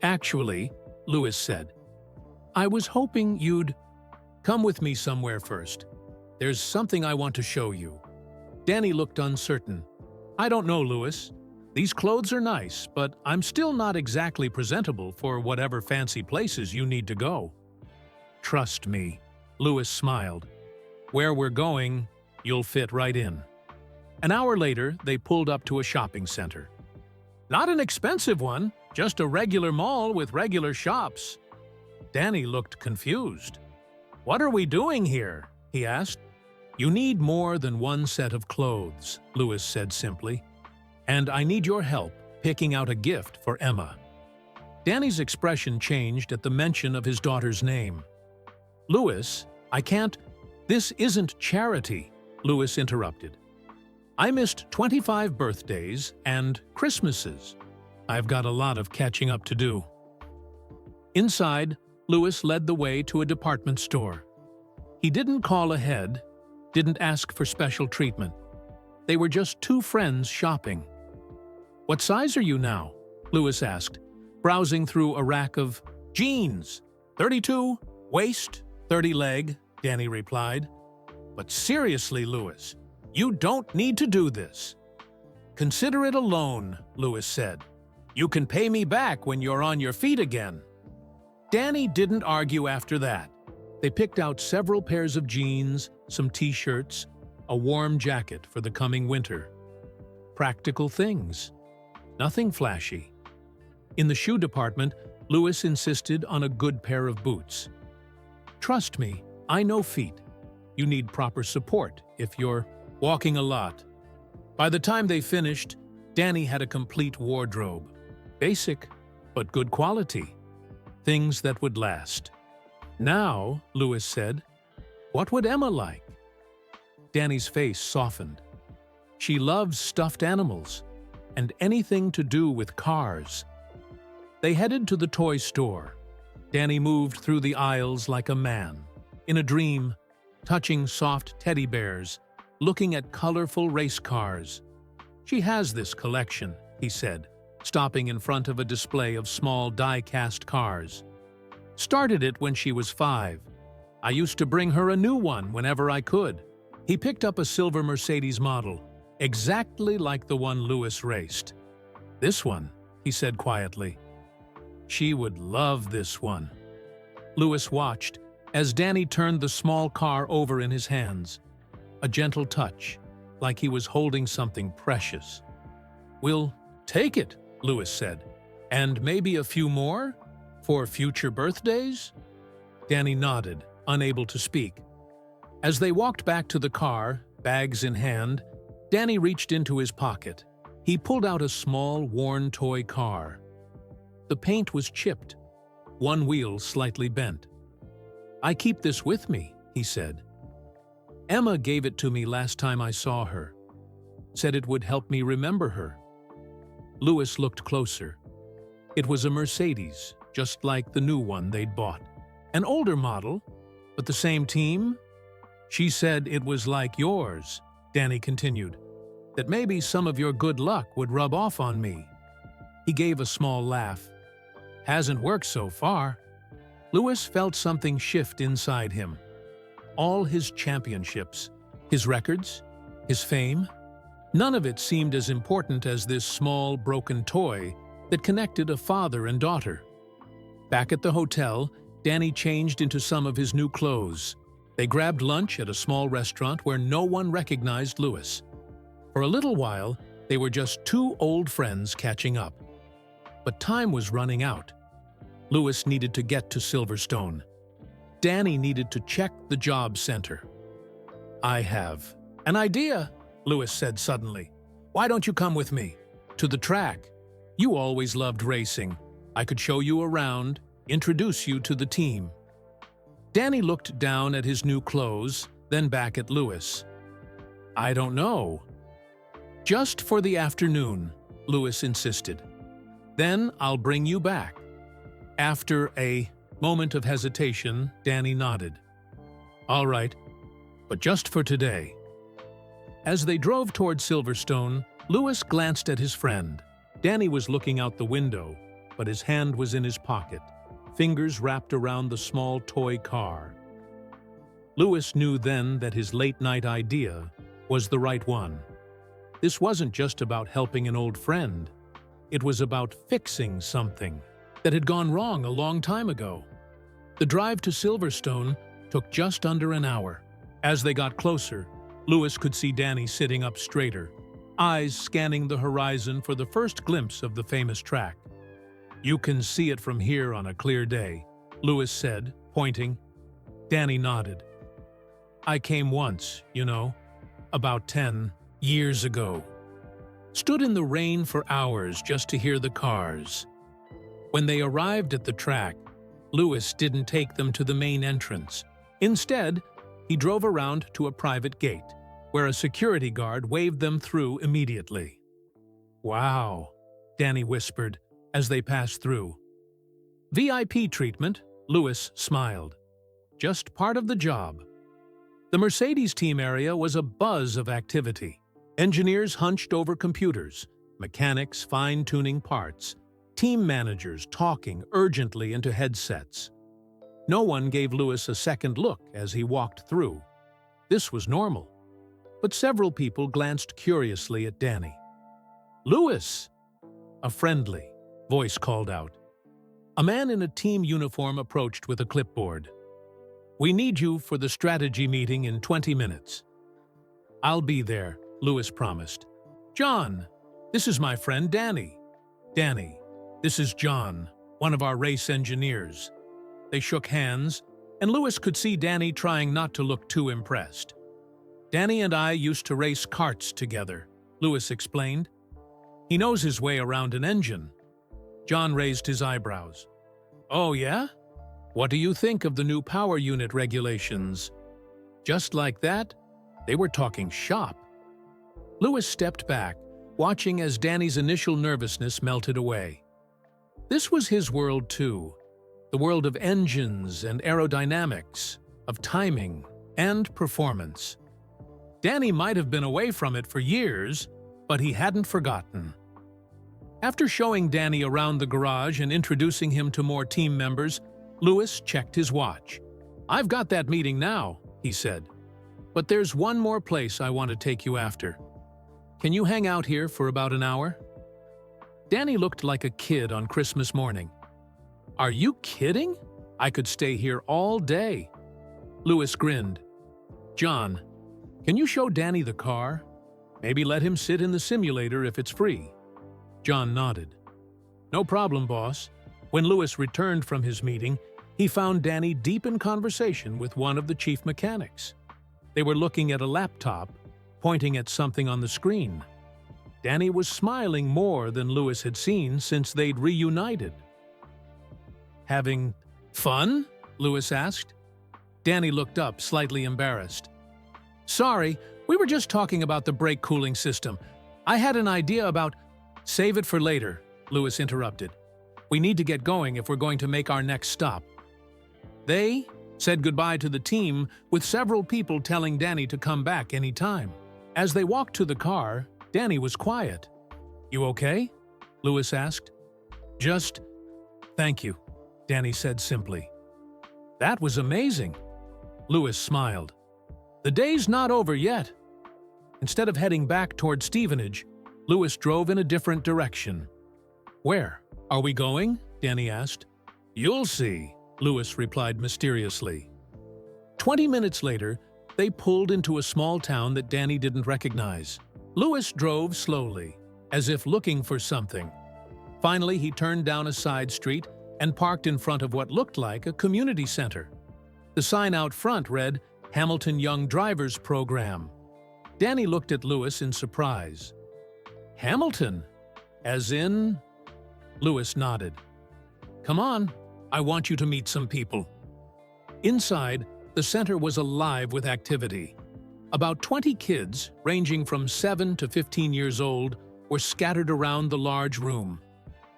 "Actually," Lewis said, "I was hoping you'd come with me somewhere first. There's something I want to show you." Danny looked uncertain. "I don't know, Lewis. These clothes are nice, but I'm still not exactly presentable for whatever fancy places you need to go." "Trust me," Lewis smiled. "Where we're going, you'll fit right in." An hour later, they pulled up to a shopping center. Not an expensive one, just a regular mall with regular shops. Danny looked confused. "What are we doing here?" he asked. "You need more than one set of clothes," Lewis said simply. "And I need your help picking out a gift for Emma." Danny's expression changed at the mention of his daughter's name. "Lewis, I can't— This isn't charity," Lewis interrupted. "I missed 25 birthdays and Christmases. I've got a lot of catching up to do." Inside, Lewis led the way to a department store. He didn't call ahead, didn't ask for special treatment. They were just 2 friends shopping. "What size are you now?" Lewis asked, browsing through a rack of jeans. 32, waist, 30 leg, Danny replied. "But seriously, Lewis, you don't need to do this." "Consider it a loan," Lewis said. "You can pay me back when you're on your feet again." Danny didn't argue after that. They picked out several pairs of jeans, some t-shirts, a warm jacket for the coming winter. Practical things. Nothing flashy. In the shoe department, Lewis insisted on a good pair of boots. "Trust me, I know feet. You need proper support if you're walking a lot." By the time they finished, Danny had a complete wardrobe. Basic, but good quality. Things that would last. "Now," Lewis said, "what would Emma like?" Danny's face softened. "She loves stuffed animals and anything to do with cars." They headed to the toy store. Danny moved through the aisles like a man, in a dream, touching soft teddy bears, looking at colorful race cars. "She has this collection," he said, stopping in front of a display of small die-cast cars. Started it when she was 5. I used to bring her a new one whenever I could. He picked up a silver Mercedes model, exactly like the one Louis raced. This one, he said quietly. She would love this one. Louis watched as Danny turned the small car over in his hands. A gentle touch, like he was holding something precious. "We'll take it," Louis said. "And maybe a few more? For future birthdays?" Danny nodded, unable to speak. As they walked back to the car, bags in hand, Danny reached into his pocket. He pulled out a small, worn toy car. The paint was chipped, one wheel slightly bent. "I keep this with me," he said. "Emma gave it to me last time I saw her. Said it would help me remember her." Louis looked closer. It was a Mercedes, just like the new one they'd bought. An older model, but the same team? "She said it was like yours," Danny continued, "that maybe some of your good luck would rub off on me." He gave a small laugh. "Hasn't worked so far." Louis felt something shift inside him. All his championships, his records, his fame, none of it seemed as important as this small, broken toy that connected a father and daughter. Back at the hotel, Danny changed into some of his new clothes. They grabbed lunch at a small restaurant where no one recognized Louis. For a little while, they were just two old friends catching up. But time was running out. Louis needed to get to Silverstone. Danny needed to check the job center. "I have an idea," Louis said suddenly. "Why don't you come with me? To the track. You always loved racing. I could show you around, introduce you to the team." Danny looked down at his new clothes, then back at Louis. "I don't know." "Just for the afternoon," Louis insisted. "Then I'll bring you back." After a moment of hesitation, Danny nodded. "All right, but just for today." As they drove toward Silverstone, Louis glanced at his friend. Danny was looking out the window, but his hand was in his pocket, fingers wrapped around the small toy car. Louis knew then that his late-night idea was the right one. This wasn't just about helping an old friend. It was about fixing something that had gone wrong a long time ago. The drive to Silverstone took just under an hour. As they got closer, Louis could see Danny sitting up straighter, eyes scanning the horizon for the first glimpse of the famous track. "You can see it from here on a clear day," Louis said, pointing. Danny nodded. "I came once, you know, about 10 years ago. Stood in the rain for hours just to hear the cars." When they arrived at the track, Louis didn't take them to the main entrance. Instead, he drove around to a private gate, where a security guard waved them through immediately. "Wow," Danny whispered as they passed through. "VIP treatment," Louis smiled. "Just part of the job." The Mercedes team area was a buzz of activity. Engineers hunched over computers, mechanics fine-tuning parts, team managers talking urgently into headsets. No one gave Louis a second look as he walked through. This was normal. But several people glanced curiously at Danny. "Louis!" A friendly voice called out. A man in a team uniform approached with a clipboard. "We need you for the strategy meeting in 20 minutes. "I'll be there," Louis promised. "John, this is my friend Danny." "Danny, this is John, one of our race engineers." They shook hands, and Louis could see Danny trying not to look too impressed. "Danny and I used to race karts together," Louis explained. "He knows his way around an engine." John raised his eyebrows. "Oh, yeah? What do you think of the new power unit regulations?" Just like that, they were talking shop. Louis stepped back, watching as Danny's initial nervousness melted away. This was his world too, the world of engines and aerodynamics, of timing and performance. Danny might have been away from it for years, but he hadn't forgotten. After showing Danny around the garage and introducing him to more team members, Lewis checked his watch. "I've got that meeting now," he said. "But there's one more place I want to take you after. Can you hang out here for about an hour?" Danny looked like a kid on Christmas morning. "Are you kidding? I could stay here all day." Lewis grinned. "John, can you show Danny the car? Maybe let him sit in the simulator if it's free." John nodded. "No problem, boss." When Lewis returned from his meeting, he found Danny deep in conversation with one of the chief mechanics. They were looking at a laptop, pointing at something on the screen. Danny was smiling more than Lewis had seen since they'd reunited. "Having fun?" Lewis asked. Danny looked up, slightly embarrassed. "Sorry, we were just talking about the brake cooling system. I had an idea about—" "Save it for later," Lewis interrupted. "We need to get going if we're going to make our next stop." They said goodbye to the team, with several people telling Danny to come back any time. As they walked to the car, Danny was quiet. "You okay?" Lewis asked. "Just, thank you," Danny said simply. "That was amazing." Lewis smiled. "The day's not over yet." Instead of heading back toward Stevenage, Lewis drove in a different direction. "Where are we going?" Danny asked. "You'll see," Lewis replied mysteriously. 20 minutes later, they pulled into a small town that Danny didn't recognize. Lewis drove slowly, as if looking for something. Finally, he turned down a side street and parked in front of what looked like a community center. The sign out front read, "Hamilton Young Drivers Program." Danny looked at Lewis in surprise. "Hamilton? As in?" Lewis nodded. "Come on, I want you to meet some people." Inside, the center was alive with activity. About 20 kids, ranging from 7 to 15 years old, were scattered around the large room.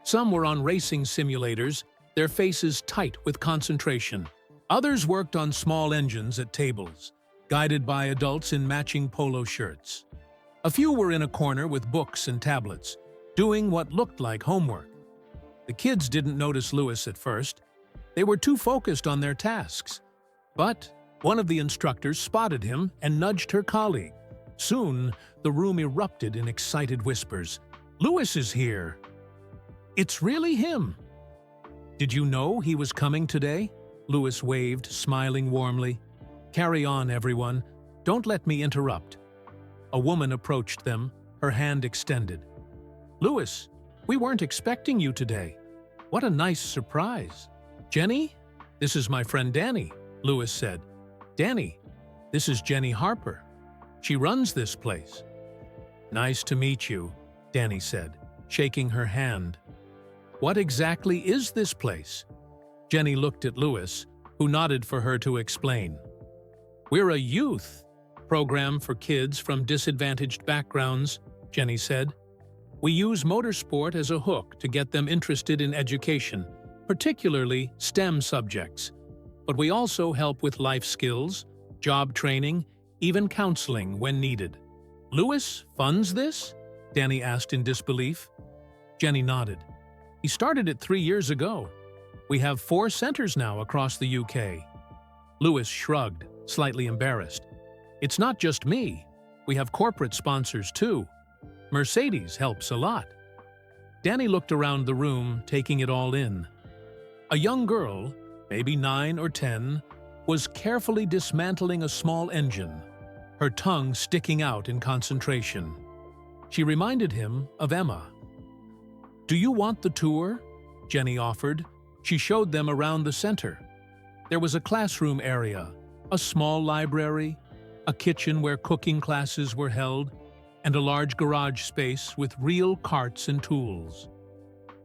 Some were on racing simulators, their faces tight with concentration. Others worked on small engines at tables, guided by adults in matching polo shirts. A few were in a corner with books and tablets, doing what looked like homework. The kids didn't notice Lewis at first. They were too focused on their tasks. But one of the instructors spotted him and nudged her colleague. Soon, the room erupted in excited whispers. "Lewis is here!" "It's really him!" "Did you know he was coming today?" Lewis waved, smiling warmly. "Carry on, everyone. Don't let me interrupt." A woman approached them, her hand extended. "Lewis, we weren't expecting you today. What a nice surprise." "Jenny, this is my friend Danny," Lewis said. "Danny, this is Jenny Harper. She runs this place." "Nice to meet you," Danny said, shaking her hand. "What exactly is this place?" Jenny looked at Lewis, who nodded for her to explain. "We're a youth program for kids from disadvantaged backgrounds," Jenny said. "We use motorsport as a hook to get them interested in education, particularly STEM subjects. But we also help with life skills, job training, even counseling when needed." "Lewis funds this?" Danny asked in disbelief. Jenny nodded. "He started it 3 years ago. We have 4 centers now across the UK." Lewis shrugged, slightly embarrassed. "It's not just me. We have corporate sponsors too. Mercedes helps a lot." Danny looked around the room, taking it all in. A young girl, maybe 9 or 10, was carefully dismantling a small engine, her tongue sticking out in concentration. She reminded him of Emma. "Do you want the tour?" Jenny offered. She showed them around the center. There was a classroom area, a small library, a kitchen where cooking classes were held, and a large garage space with real carts and tools.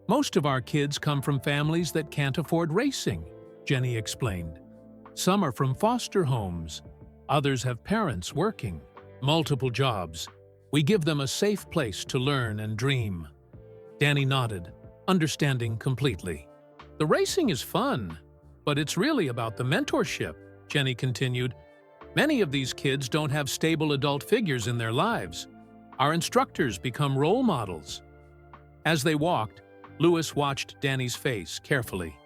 "Most of our kids come from families that can't afford racing," Jenny explained. "Some are from foster homes. Others have parents working, multiple jobs. We give them a safe place to learn and dream." Danny nodded, understanding completely. "The racing is fun, but it's really about the mentorship," Jenny continued. "Many of these kids don't have stable adult figures in their lives. Our instructors become role models." As they walked, Louis watched Danny's face carefully.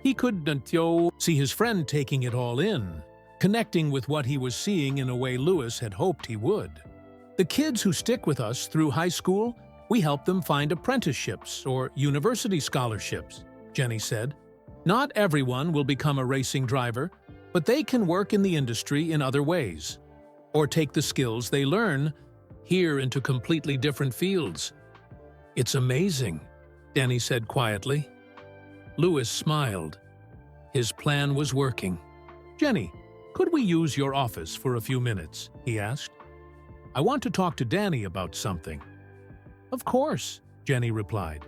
He couldn't see his friend taking it all in, connecting with what he was seeing in a way Louis had hoped he would. The kids who stick with us through high school, we help them find apprenticeships or university scholarships, Jenny said. Not everyone will become a racing driver, but they can work in the industry in other ways, or take the skills they learn here into completely different fields. It's amazing, Danny said quietly. Louis smiled. His plan was working. Jenny, could we use your office for a few minutes? He asked. I want to talk to Danny about something. Of course, Jenny replied.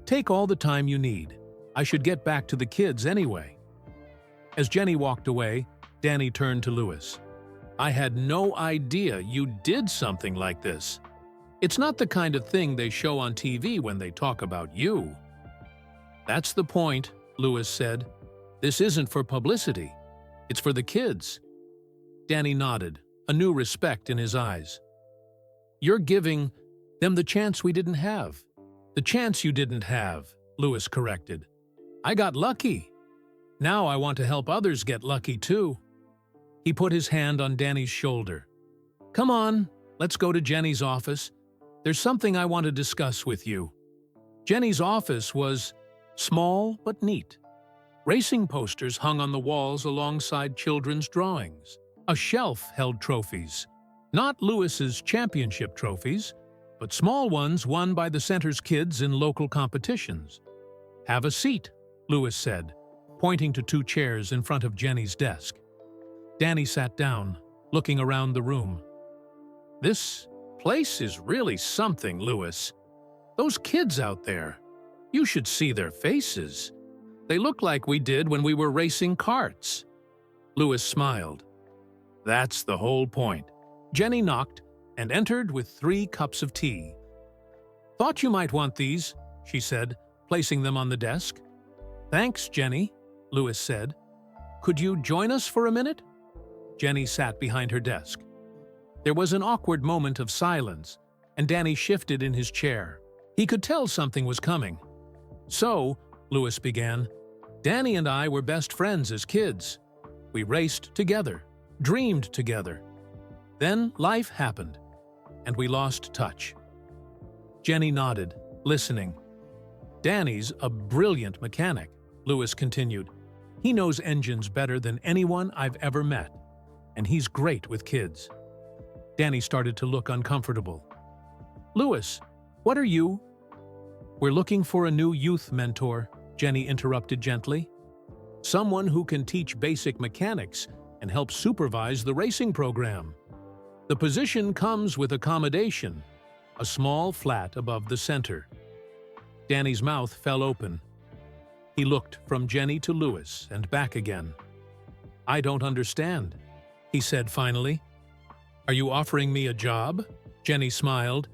Take all the time you need. I should get back to the kids anyway. As Jenny walked away, Danny turned to Louis. I had no idea you did something like this. It's not the kind of thing they show on TV when they talk about you. That's the point, Louis said. This isn't for publicity. It's for the kids. Danny nodded, a new respect in his eyes. You're giving them the chance we didn't have. The chance you didn't have, Louis corrected. I got lucky. Now I want to help others get lucky too. He put his hand on Danny's shoulder. Come on, let's go to Jenny's office. There's something I want to discuss with you. Jenny's office was small but neat. Racing posters hung on the walls alongside children's drawings. A shelf held trophies. Not Louis's championship trophies, but small ones won by the center's kids in local competitions. Have a seat, Louis said, pointing to two chairs in front of Jenny's desk. Danny sat down, looking around the room. This place is really something, Louis. Those kids out there, you should see their faces. They look like we did when we were racing karts. Louis smiled. That's the whole point. Jenny knocked and entered with 3 cups of tea. Thought you might want these, she said, placing them on the desk. Thanks, Jenny, Louis said. Could you join us for a minute? Jenny sat behind her desk. There was an awkward moment of silence, and Danny shifted in his chair. He could tell something was coming. So, Louis began, Danny and I were best friends as kids. We raced together, dreamed together. Then life happened, and we lost touch. Jenny nodded, listening. Danny's a brilliant mechanic, Louis continued. He knows engines better than anyone I've ever met, and he's great with kids. Danny started to look uncomfortable. Louis, what are you? We're looking for a new youth mentor, Jenny interrupted gently. Someone who can teach basic mechanics and help supervise the racing program. The position comes with accommodation, a small flat above the center. Danny's mouth fell open. He looked from Jenny to Louis and back again. I don't understand, he said finally. Are you offering me a job? Jenny smiled.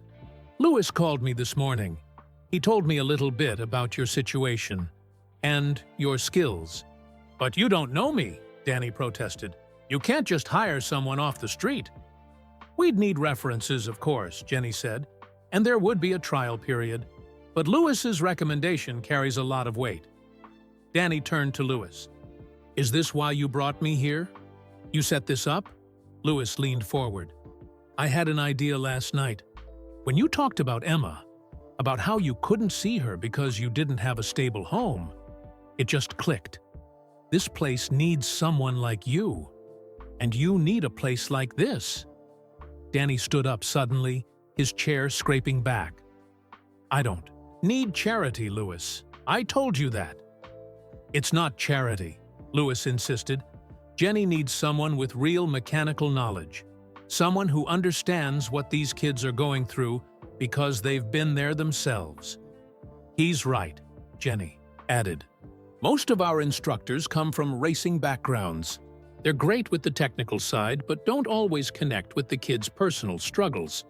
Louis called me this morning. He told me a little bit about your situation and your skills. But you don't know me, Danny protested. You can't just hire someone off the street. We'd need references, of course, Jenny said, and there would be a trial period. But Louis's recommendation carries a lot of weight. Danny turned to Louis. Is this why you brought me here? You set this up? Louis leaned forward. I had an idea last night. When you talked about Emma, about how you couldn't see her because you didn't have a stable home, it just clicked. This place needs someone like you, and you need a place like this. Danny stood up suddenly, his chair scraping back. I don't need charity, Louis. I told you that. It's not charity, Louis insisted. Jenny needs someone with real mechanical knowledge, someone who understands what these kids are going through because they've been there themselves. He's right, Jenny added. Most of our instructors come from racing backgrounds. They're great with the technical side, but don't always connect with the kids' personal struggles.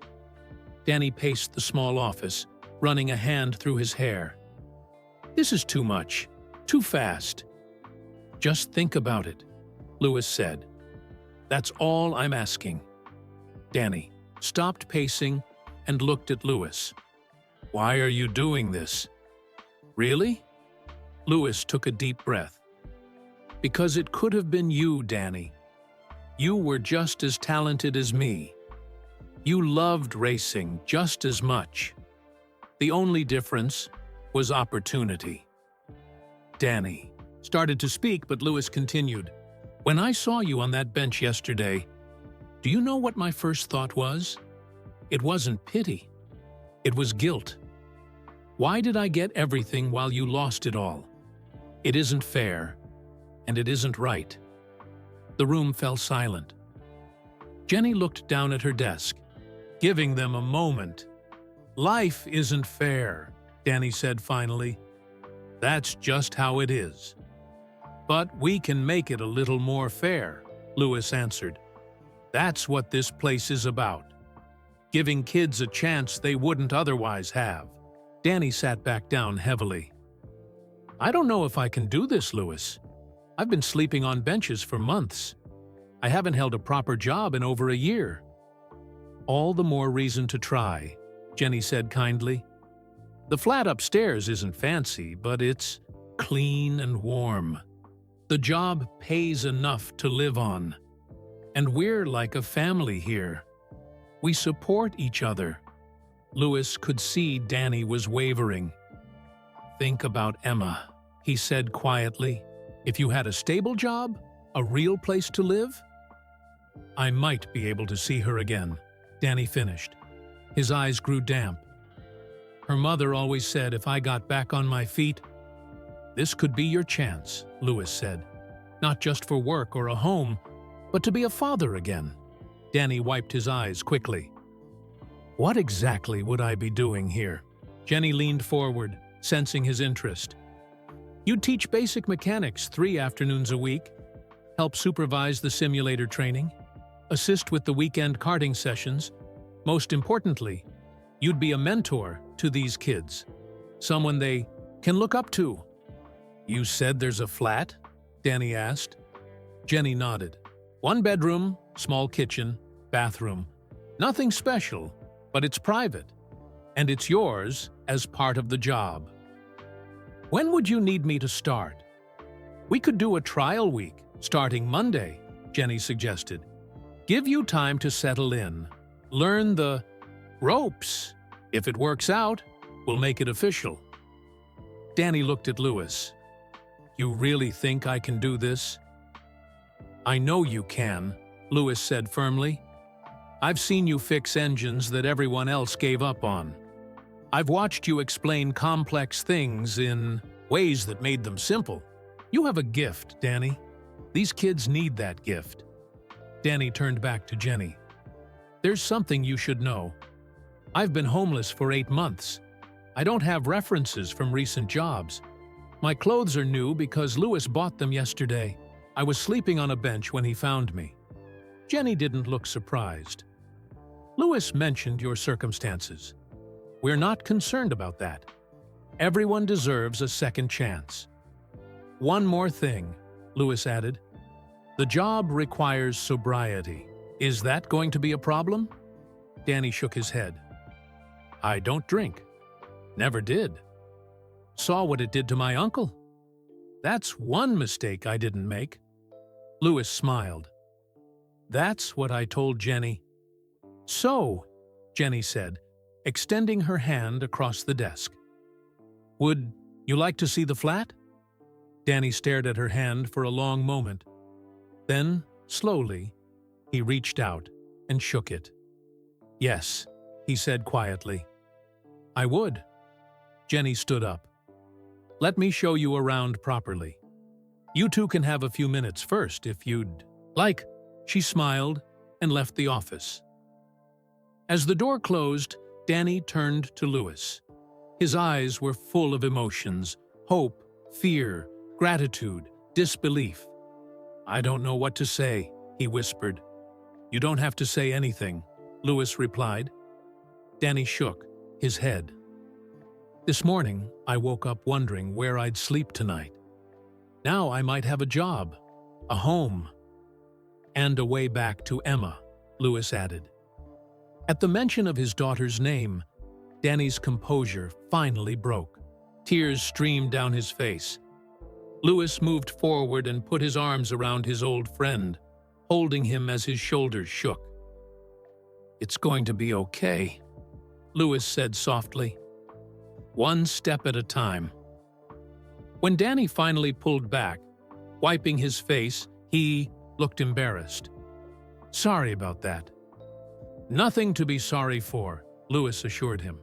Danny paced the small office, running a hand through his hair. This is too much, too fast. Just think about it, Louis said. That's all I'm asking. Danny stopped pacing and looked at Louis. Why are you doing this? Really? Louis took a deep breath. Because it could have been you, Danny. You were just as talented as me. You loved racing just as much. The only difference was opportunity. Danny started to speak, but Louis continued. When I saw you on that bench yesterday, do you know what my first thought was? It wasn't pity. It was guilt. Why did I get everything while you lost it all? It isn't fair, and it isn't right. The room fell silent. Jenny looked down at her desk, giving them a moment. Life isn't fair, Danny said finally. That's just how it is. But we can make it a little more fair, Louis answered. That's what this place is about. Giving kids a chance they wouldn't otherwise have. Danny sat back down heavily. I don't know if I can do this, Louis. I've been sleeping on benches for months. I haven't held a proper job in over a year. All the more reason to try, Jenny said kindly. The flat upstairs isn't fancy, but it's clean and warm. The job pays enough to live on. And we're like a family here. We support each other. Louis could see Danny was wavering. Think about Emma, he said quietly. If you had a stable job, a real place to live, I might be able to see her again, Danny finished. His eyes grew damp. Her mother always said if I got back on my feet, this could be your chance, Louis said. Not just for work or a home, but to be a father again. Danny wiped his eyes quickly. What exactly would I be doing here? Jenny leaned forward, sensing his interest. You'd teach basic mechanics 3 afternoons a week, help supervise the simulator training, assist with the weekend karting sessions. Most importantly, you'd be a mentor to these kids, someone they can look up to. You said there's a flat? Danny asked. Jenny nodded. 1 bedroom, small kitchen, bathroom. Nothing special, but it's private, and it's yours as part of the job. When would you need me to start? We could do a trial week, starting Monday, Jenny suggested. Give you time to settle in, learn the ropes. If it works out, we'll make it official. Danny looked at Louis. You really think I can do this? I know you can, Louis said firmly. I've seen you fix engines that everyone else gave up on. I've watched you explain complex things in ways that made them simple. You have a gift, Danny. These kids need that gift. Danny turned back to Jenny. There's something you should know. I've been homeless for 8 months. I don't have references from recent jobs. My clothes are new because Louis bought them yesterday. I was sleeping on a bench when he found me. Jenny didn't look surprised. Louis mentioned your circumstances. We're not concerned about that. Everyone deserves a second chance. One more thing, Louis added. The job requires sobriety. Is that going to be a problem? Danny shook his head. I don't drink. Never did. Saw what it did to my uncle. That's one mistake I didn't make. Louis smiled. That's what I told Jenny. So, Jenny said, extending her hand across the desk. Would you like to see the flat? Danny stared at her hand for a long moment. Then, slowly, he reached out and shook it. Yes, he said quietly. I would. Jenny stood up. Let me show you around properly. You two can have a few minutes first if you'd like. She smiled and left the office. As the door closed, Danny turned to Louis. His eyes were full of emotions, hope, fear, gratitude, disbelief. I don't know what to say, he whispered. You don't have to say anything, Louis replied. Danny shook his head. This morning, I woke up wondering where I'd sleep tonight. Now I might have a job, a home, and a way back to Emma, Louis added. At the mention of his daughter's name, Danny's composure finally broke. Tears streamed down his face. Louis moved forward and put his arms around his old friend, holding him as his shoulders shook. "It's going to be okay," Louis said softly. "One step at a time." When Danny finally pulled back, wiping his face, he looked embarrassed. "Sorry about that." "Nothing to be sorry for," Louis assured him.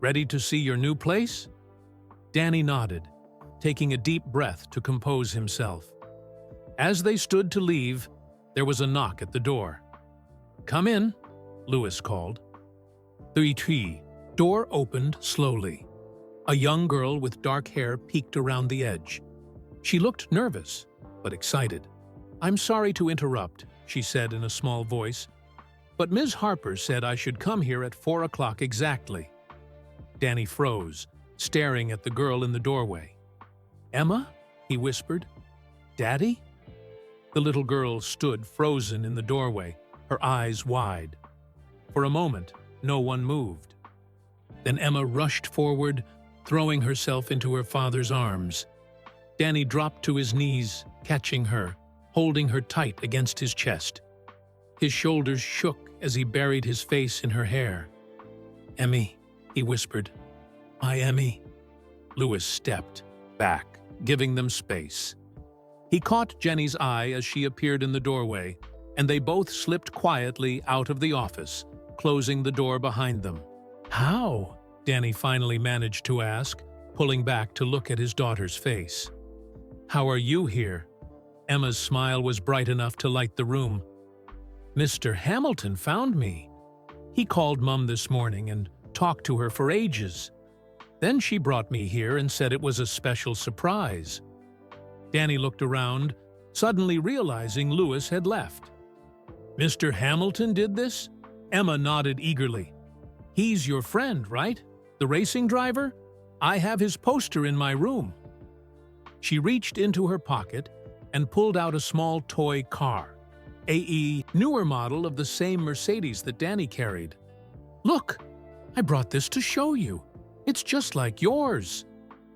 "Ready to see your new place?" Danny nodded, taking a deep breath to compose himself. As they stood to leave, there was a knock at the door. "Come in," Louis called. The door opened slowly. A young girl with dark hair peeked around the edge. She looked nervous, but excited. "I'm sorry to interrupt," she said in a small voice, "but Ms. Harper said I should come here at 4 o'clock exactly." Danny froze, staring at the girl in the doorway. "Emma?" he whispered. "Daddy?" The little girl stood frozen in the doorway, her eyes wide. For a moment, no one moved. Then Emma rushed forward, throwing herself into her father's arms. Danny dropped to his knees, catching her, holding her tight against his chest. His shoulders shook as he buried his face in her hair. "Emmy," he whispered. "My Emmy." Louis stepped back, giving them space. He caught Jenny's eye as she appeared in the doorway, and they both slipped quietly out of the office, closing the door behind them. "How?" Danny finally managed to ask, pulling back to look at his daughter's face. "How are you here?" Emma's smile was bright enough to light the room. "Mr. Hamilton found me. He called Mum this morning and talked to her for ages. Then she brought me here and said it was a special surprise." Danny looked around, suddenly realizing Louis had left. "Mr. Hamilton did this?" Emma nodded eagerly. "He's your friend, right? The racing driver? I have his poster in my room." She reached into her pocket and pulled out a small toy car, a newer model of the same Mercedes that Danny carried. "Look, I brought this to show you. It's just like yours."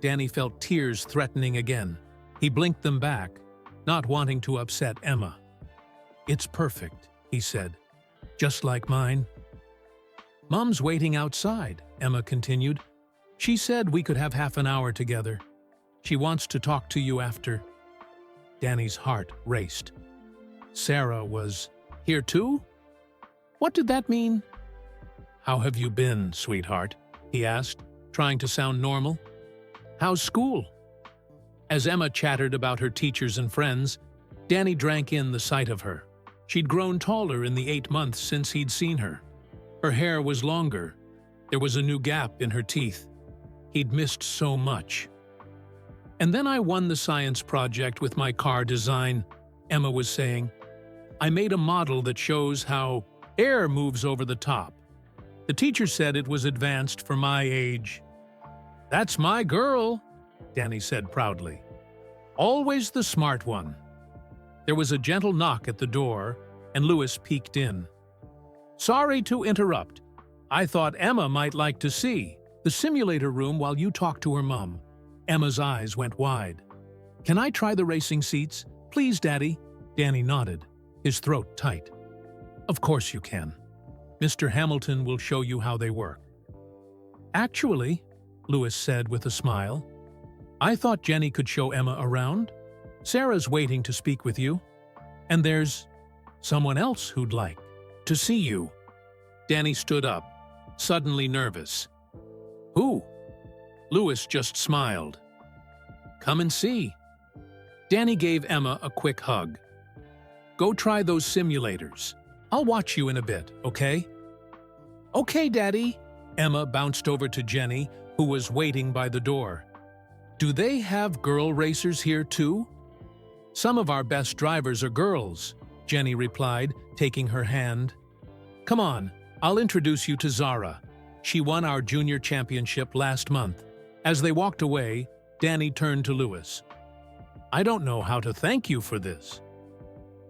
Danny felt tears threatening again. He blinked them back, not wanting to upset Emma. "It's perfect," he said. "Just like mine." "Mum's waiting outside," Emma continued. "She said we could have half an hour together. She wants to talk to you after." Danny's heart raced. Sarah was here too? What did that mean? "How have you been, sweetheart?" he asked, trying to sound normal. "How's school?" As Emma chattered about her teachers and friends, Danny drank in the sight of her. She'd grown taller in the 8 months since he'd seen her. Her hair was longer. There was a new gap in her teeth. He'd missed so much. "And then I won the science project with my car design," Emma was saying. "I made a model that shows how air moves over the top. The teacher said it was advanced for my age." "That's my girl," Danny said proudly. "Always the smart one." There was a gentle knock at the door, and Louis peeked in. "Sorry to interrupt. I thought Emma might like to see the simulator room while you talk to her mum." Emma's eyes went wide. "Can I try the racing seats? Please, Daddy." Danny nodded, his throat tight. "Of course you can. Mr. Hamilton will show you how they work." "Actually," Louis said with a smile, "I thought Jenny could show Emma around. Sarah's waiting to speak with you. And there's someone else who'd like to see you." Danny stood up, suddenly nervous. "Who?" Louis just smiled. "Come and see." Danny gave Emma a quick hug. "Go try those simulators. I'll watch you in a bit, okay?" "Okay, Daddy." Emma bounced over to Jenny, who was waiting by the door. "Do they have girl racers here too?" "Some of our best drivers are girls," Jenny replied, taking her hand. "Come on, I'll introduce you to Zara. She won our junior championship last month." As they walked away, Danny turned to Louis. "I don't know how to thank you for this."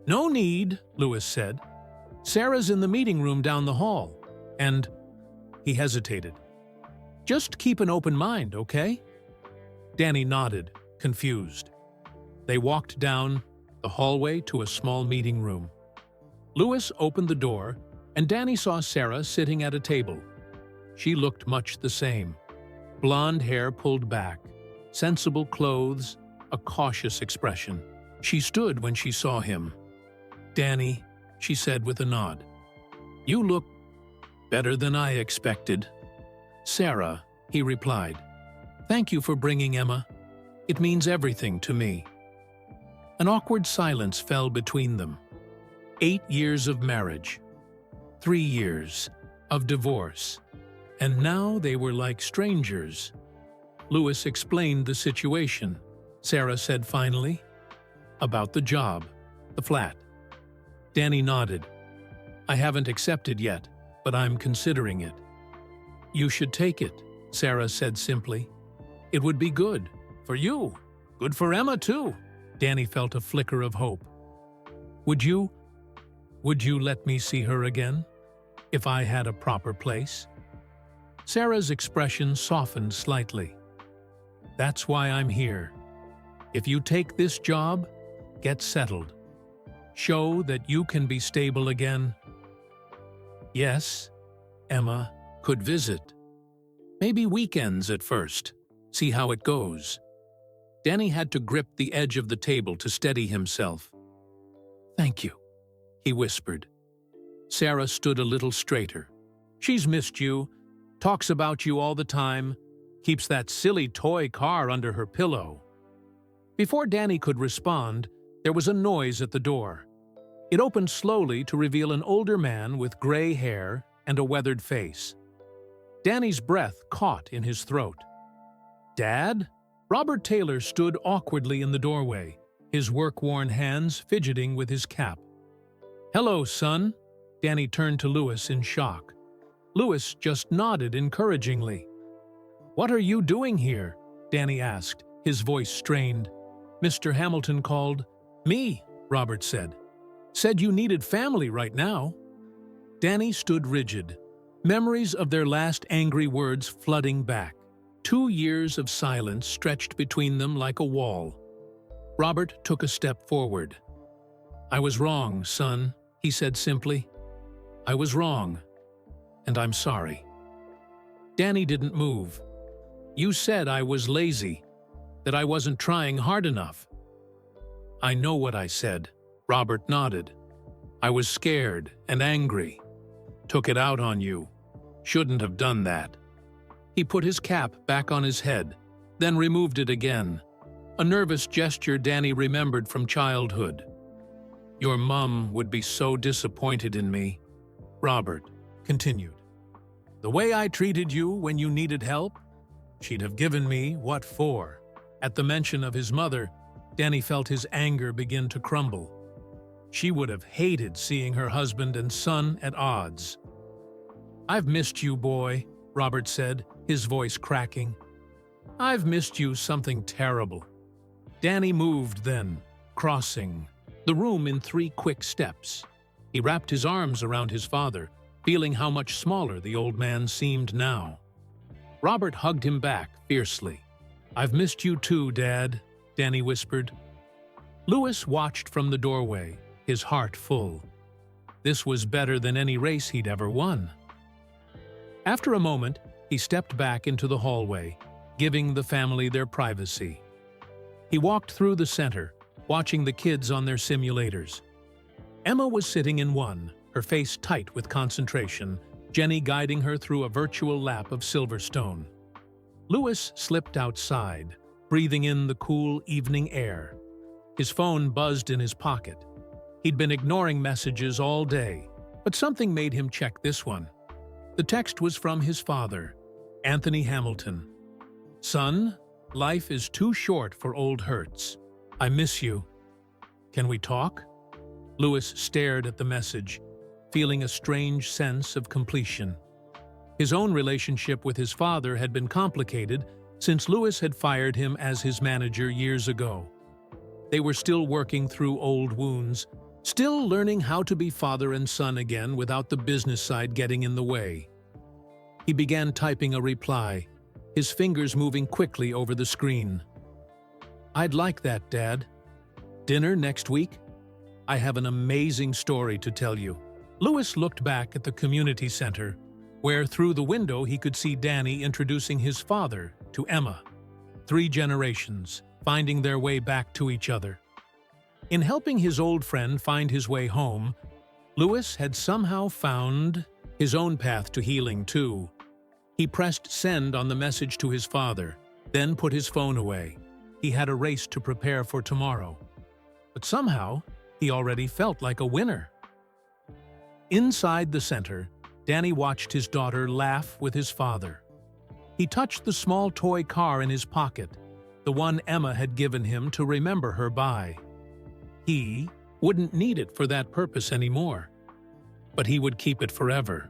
"No need," Louis said. "Sarah's in the meeting room down the hall, and—" He hesitated. Just keep an open mind, okay? Danny nodded, confused. They walked down the hallway to a small meeting room. Louis opened the door, and Danny saw Sarah sitting at a table. She looked much the same. Blonde hair pulled back, sensible clothes, a cautious expression. She stood when she saw him. "Danny," she said with a nod. "You look better than I expected." "Sarah," he replied. "Thank you for bringing Emma. It means everything to me." An awkward silence fell between them. 8 years of marriage, 3 years of divorce, and now they were like strangers. Louis explained the situation. Sarah said finally, "About the job, the flat." Danny nodded. "I haven't accepted yet, but I'm considering it." "You should take it," Sarah said simply. "It would be good for you, good for Emma too." Danny felt a flicker of hope. Would you let me see her again, if I had a proper place?" Sarah's expression softened slightly. "That's why I'm here. If you take this job, get settled. Show that you can be stable again." Yes, Emma could visit. Maybe weekends at first, see how it goes. Danny had to grip the edge of the table to steady himself. "Thank you," he whispered. Sarah stood a little straighter. "She's missed you, talks about you all the time, keeps that silly toy car under her pillow." Before Danny could respond, there was a noise at the door. It opened slowly to reveal an older man with gray hair and a weathered face. Danny's breath caught in his throat. "Dad?" Robert Taylor stood awkwardly in the doorway, his work-worn hands fidgeting with his cap. "Hello, son." Danny turned to Louis in shock. Louis just nodded encouragingly. "What are you doing here?" Danny asked, his voice strained. "Mr. Hamilton called." "Me," Robert said. "Said you needed family right now." Danny stood rigid, memories of their last angry words flooding back. 2 years of silence stretched between them like a wall. Robert took a step forward. "I was wrong, son," he said simply. "I was wrong, and I'm sorry." Danny didn't move. "You said I was lazy, that I wasn't trying hard enough." "I know what I said," Robert nodded. "I was scared and angry. Took it out on you. Shouldn't have done that." He put his cap back on his head, then removed it again. A nervous gesture Danny remembered from childhood. "Your mum would be so disappointed in me," Robert continued. "The way I treated you when you needed help? She'd have given me what for." At the mention of his mother, Danny felt his anger begin to crumble. She would have hated seeing her husband and son at odds. "I've missed you, boy," Robert said, his voice cracking. "I've missed you something terrible." Danny moved then, crossing the room in 3 quick steps. He wrapped his arms around his father, feeling how much smaller the old man seemed now. Robert hugged him back fiercely. "I've missed you too, Dad," Danny whispered. Louis watched from the doorway, his heart full. This was better than any race he'd ever won. After a moment, he stepped back into the hallway, giving the family their privacy. He walked through the center, watching the kids on their simulators. Emma was sitting in one, her face tight with concentration, Jenny guiding her through a virtual lap of Silverstone. Louis slipped outside, breathing in the cool evening air. His phone buzzed in his pocket. He'd been ignoring messages all day, but something made him check this one. The text was from his father, Anthony Hamilton. "Son, life is too short for old hurts. I miss you. Can we talk?" Louis stared at the message, feeling a strange sense of completion. His own relationship with his father had been complicated since Louis had fired him as his manager years ago. They were still working through old wounds, still learning how to be father and son again without the business side getting in the way. He began typing a reply, his fingers moving quickly over the screen. "I'd like that, Dad. Dinner next week? I have an amazing story to tell you." Louis looked back at the community center, where through the window he could see Danny introducing his father to Emma. 3 generations, finding their way back to each other. In helping his old friend find his way home, Louis had somehow found his own path to healing too. He pressed send on the message to his father, then put his phone away. He had a race to prepare for tomorrow. But somehow, he already felt like a winner. Inside the center, Danny watched his daughter laugh with his father. He touched the small toy car in his pocket, the one Emma had given him to remember her by. He wouldn't need it for that purpose anymore, but he would keep it forever.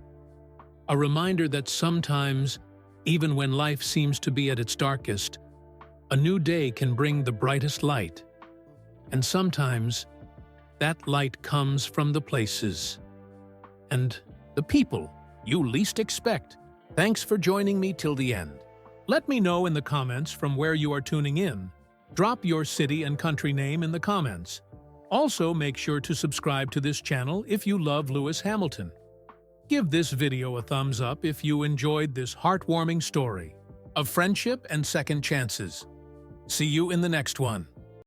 A reminder that sometimes, even when life seems to be at its darkest, a new day can bring the brightest light. And sometimes, that light comes from the places and the people you least expect. Thanks for joining me till the end. Let me know in the comments from where you are tuning in. Drop your city and country name in the comments. Also, make sure to subscribe to this channel if you love Lewis Hamilton. Give this video a thumbs up if you enjoyed this heartwarming story of friendship and second chances. See you in the next one.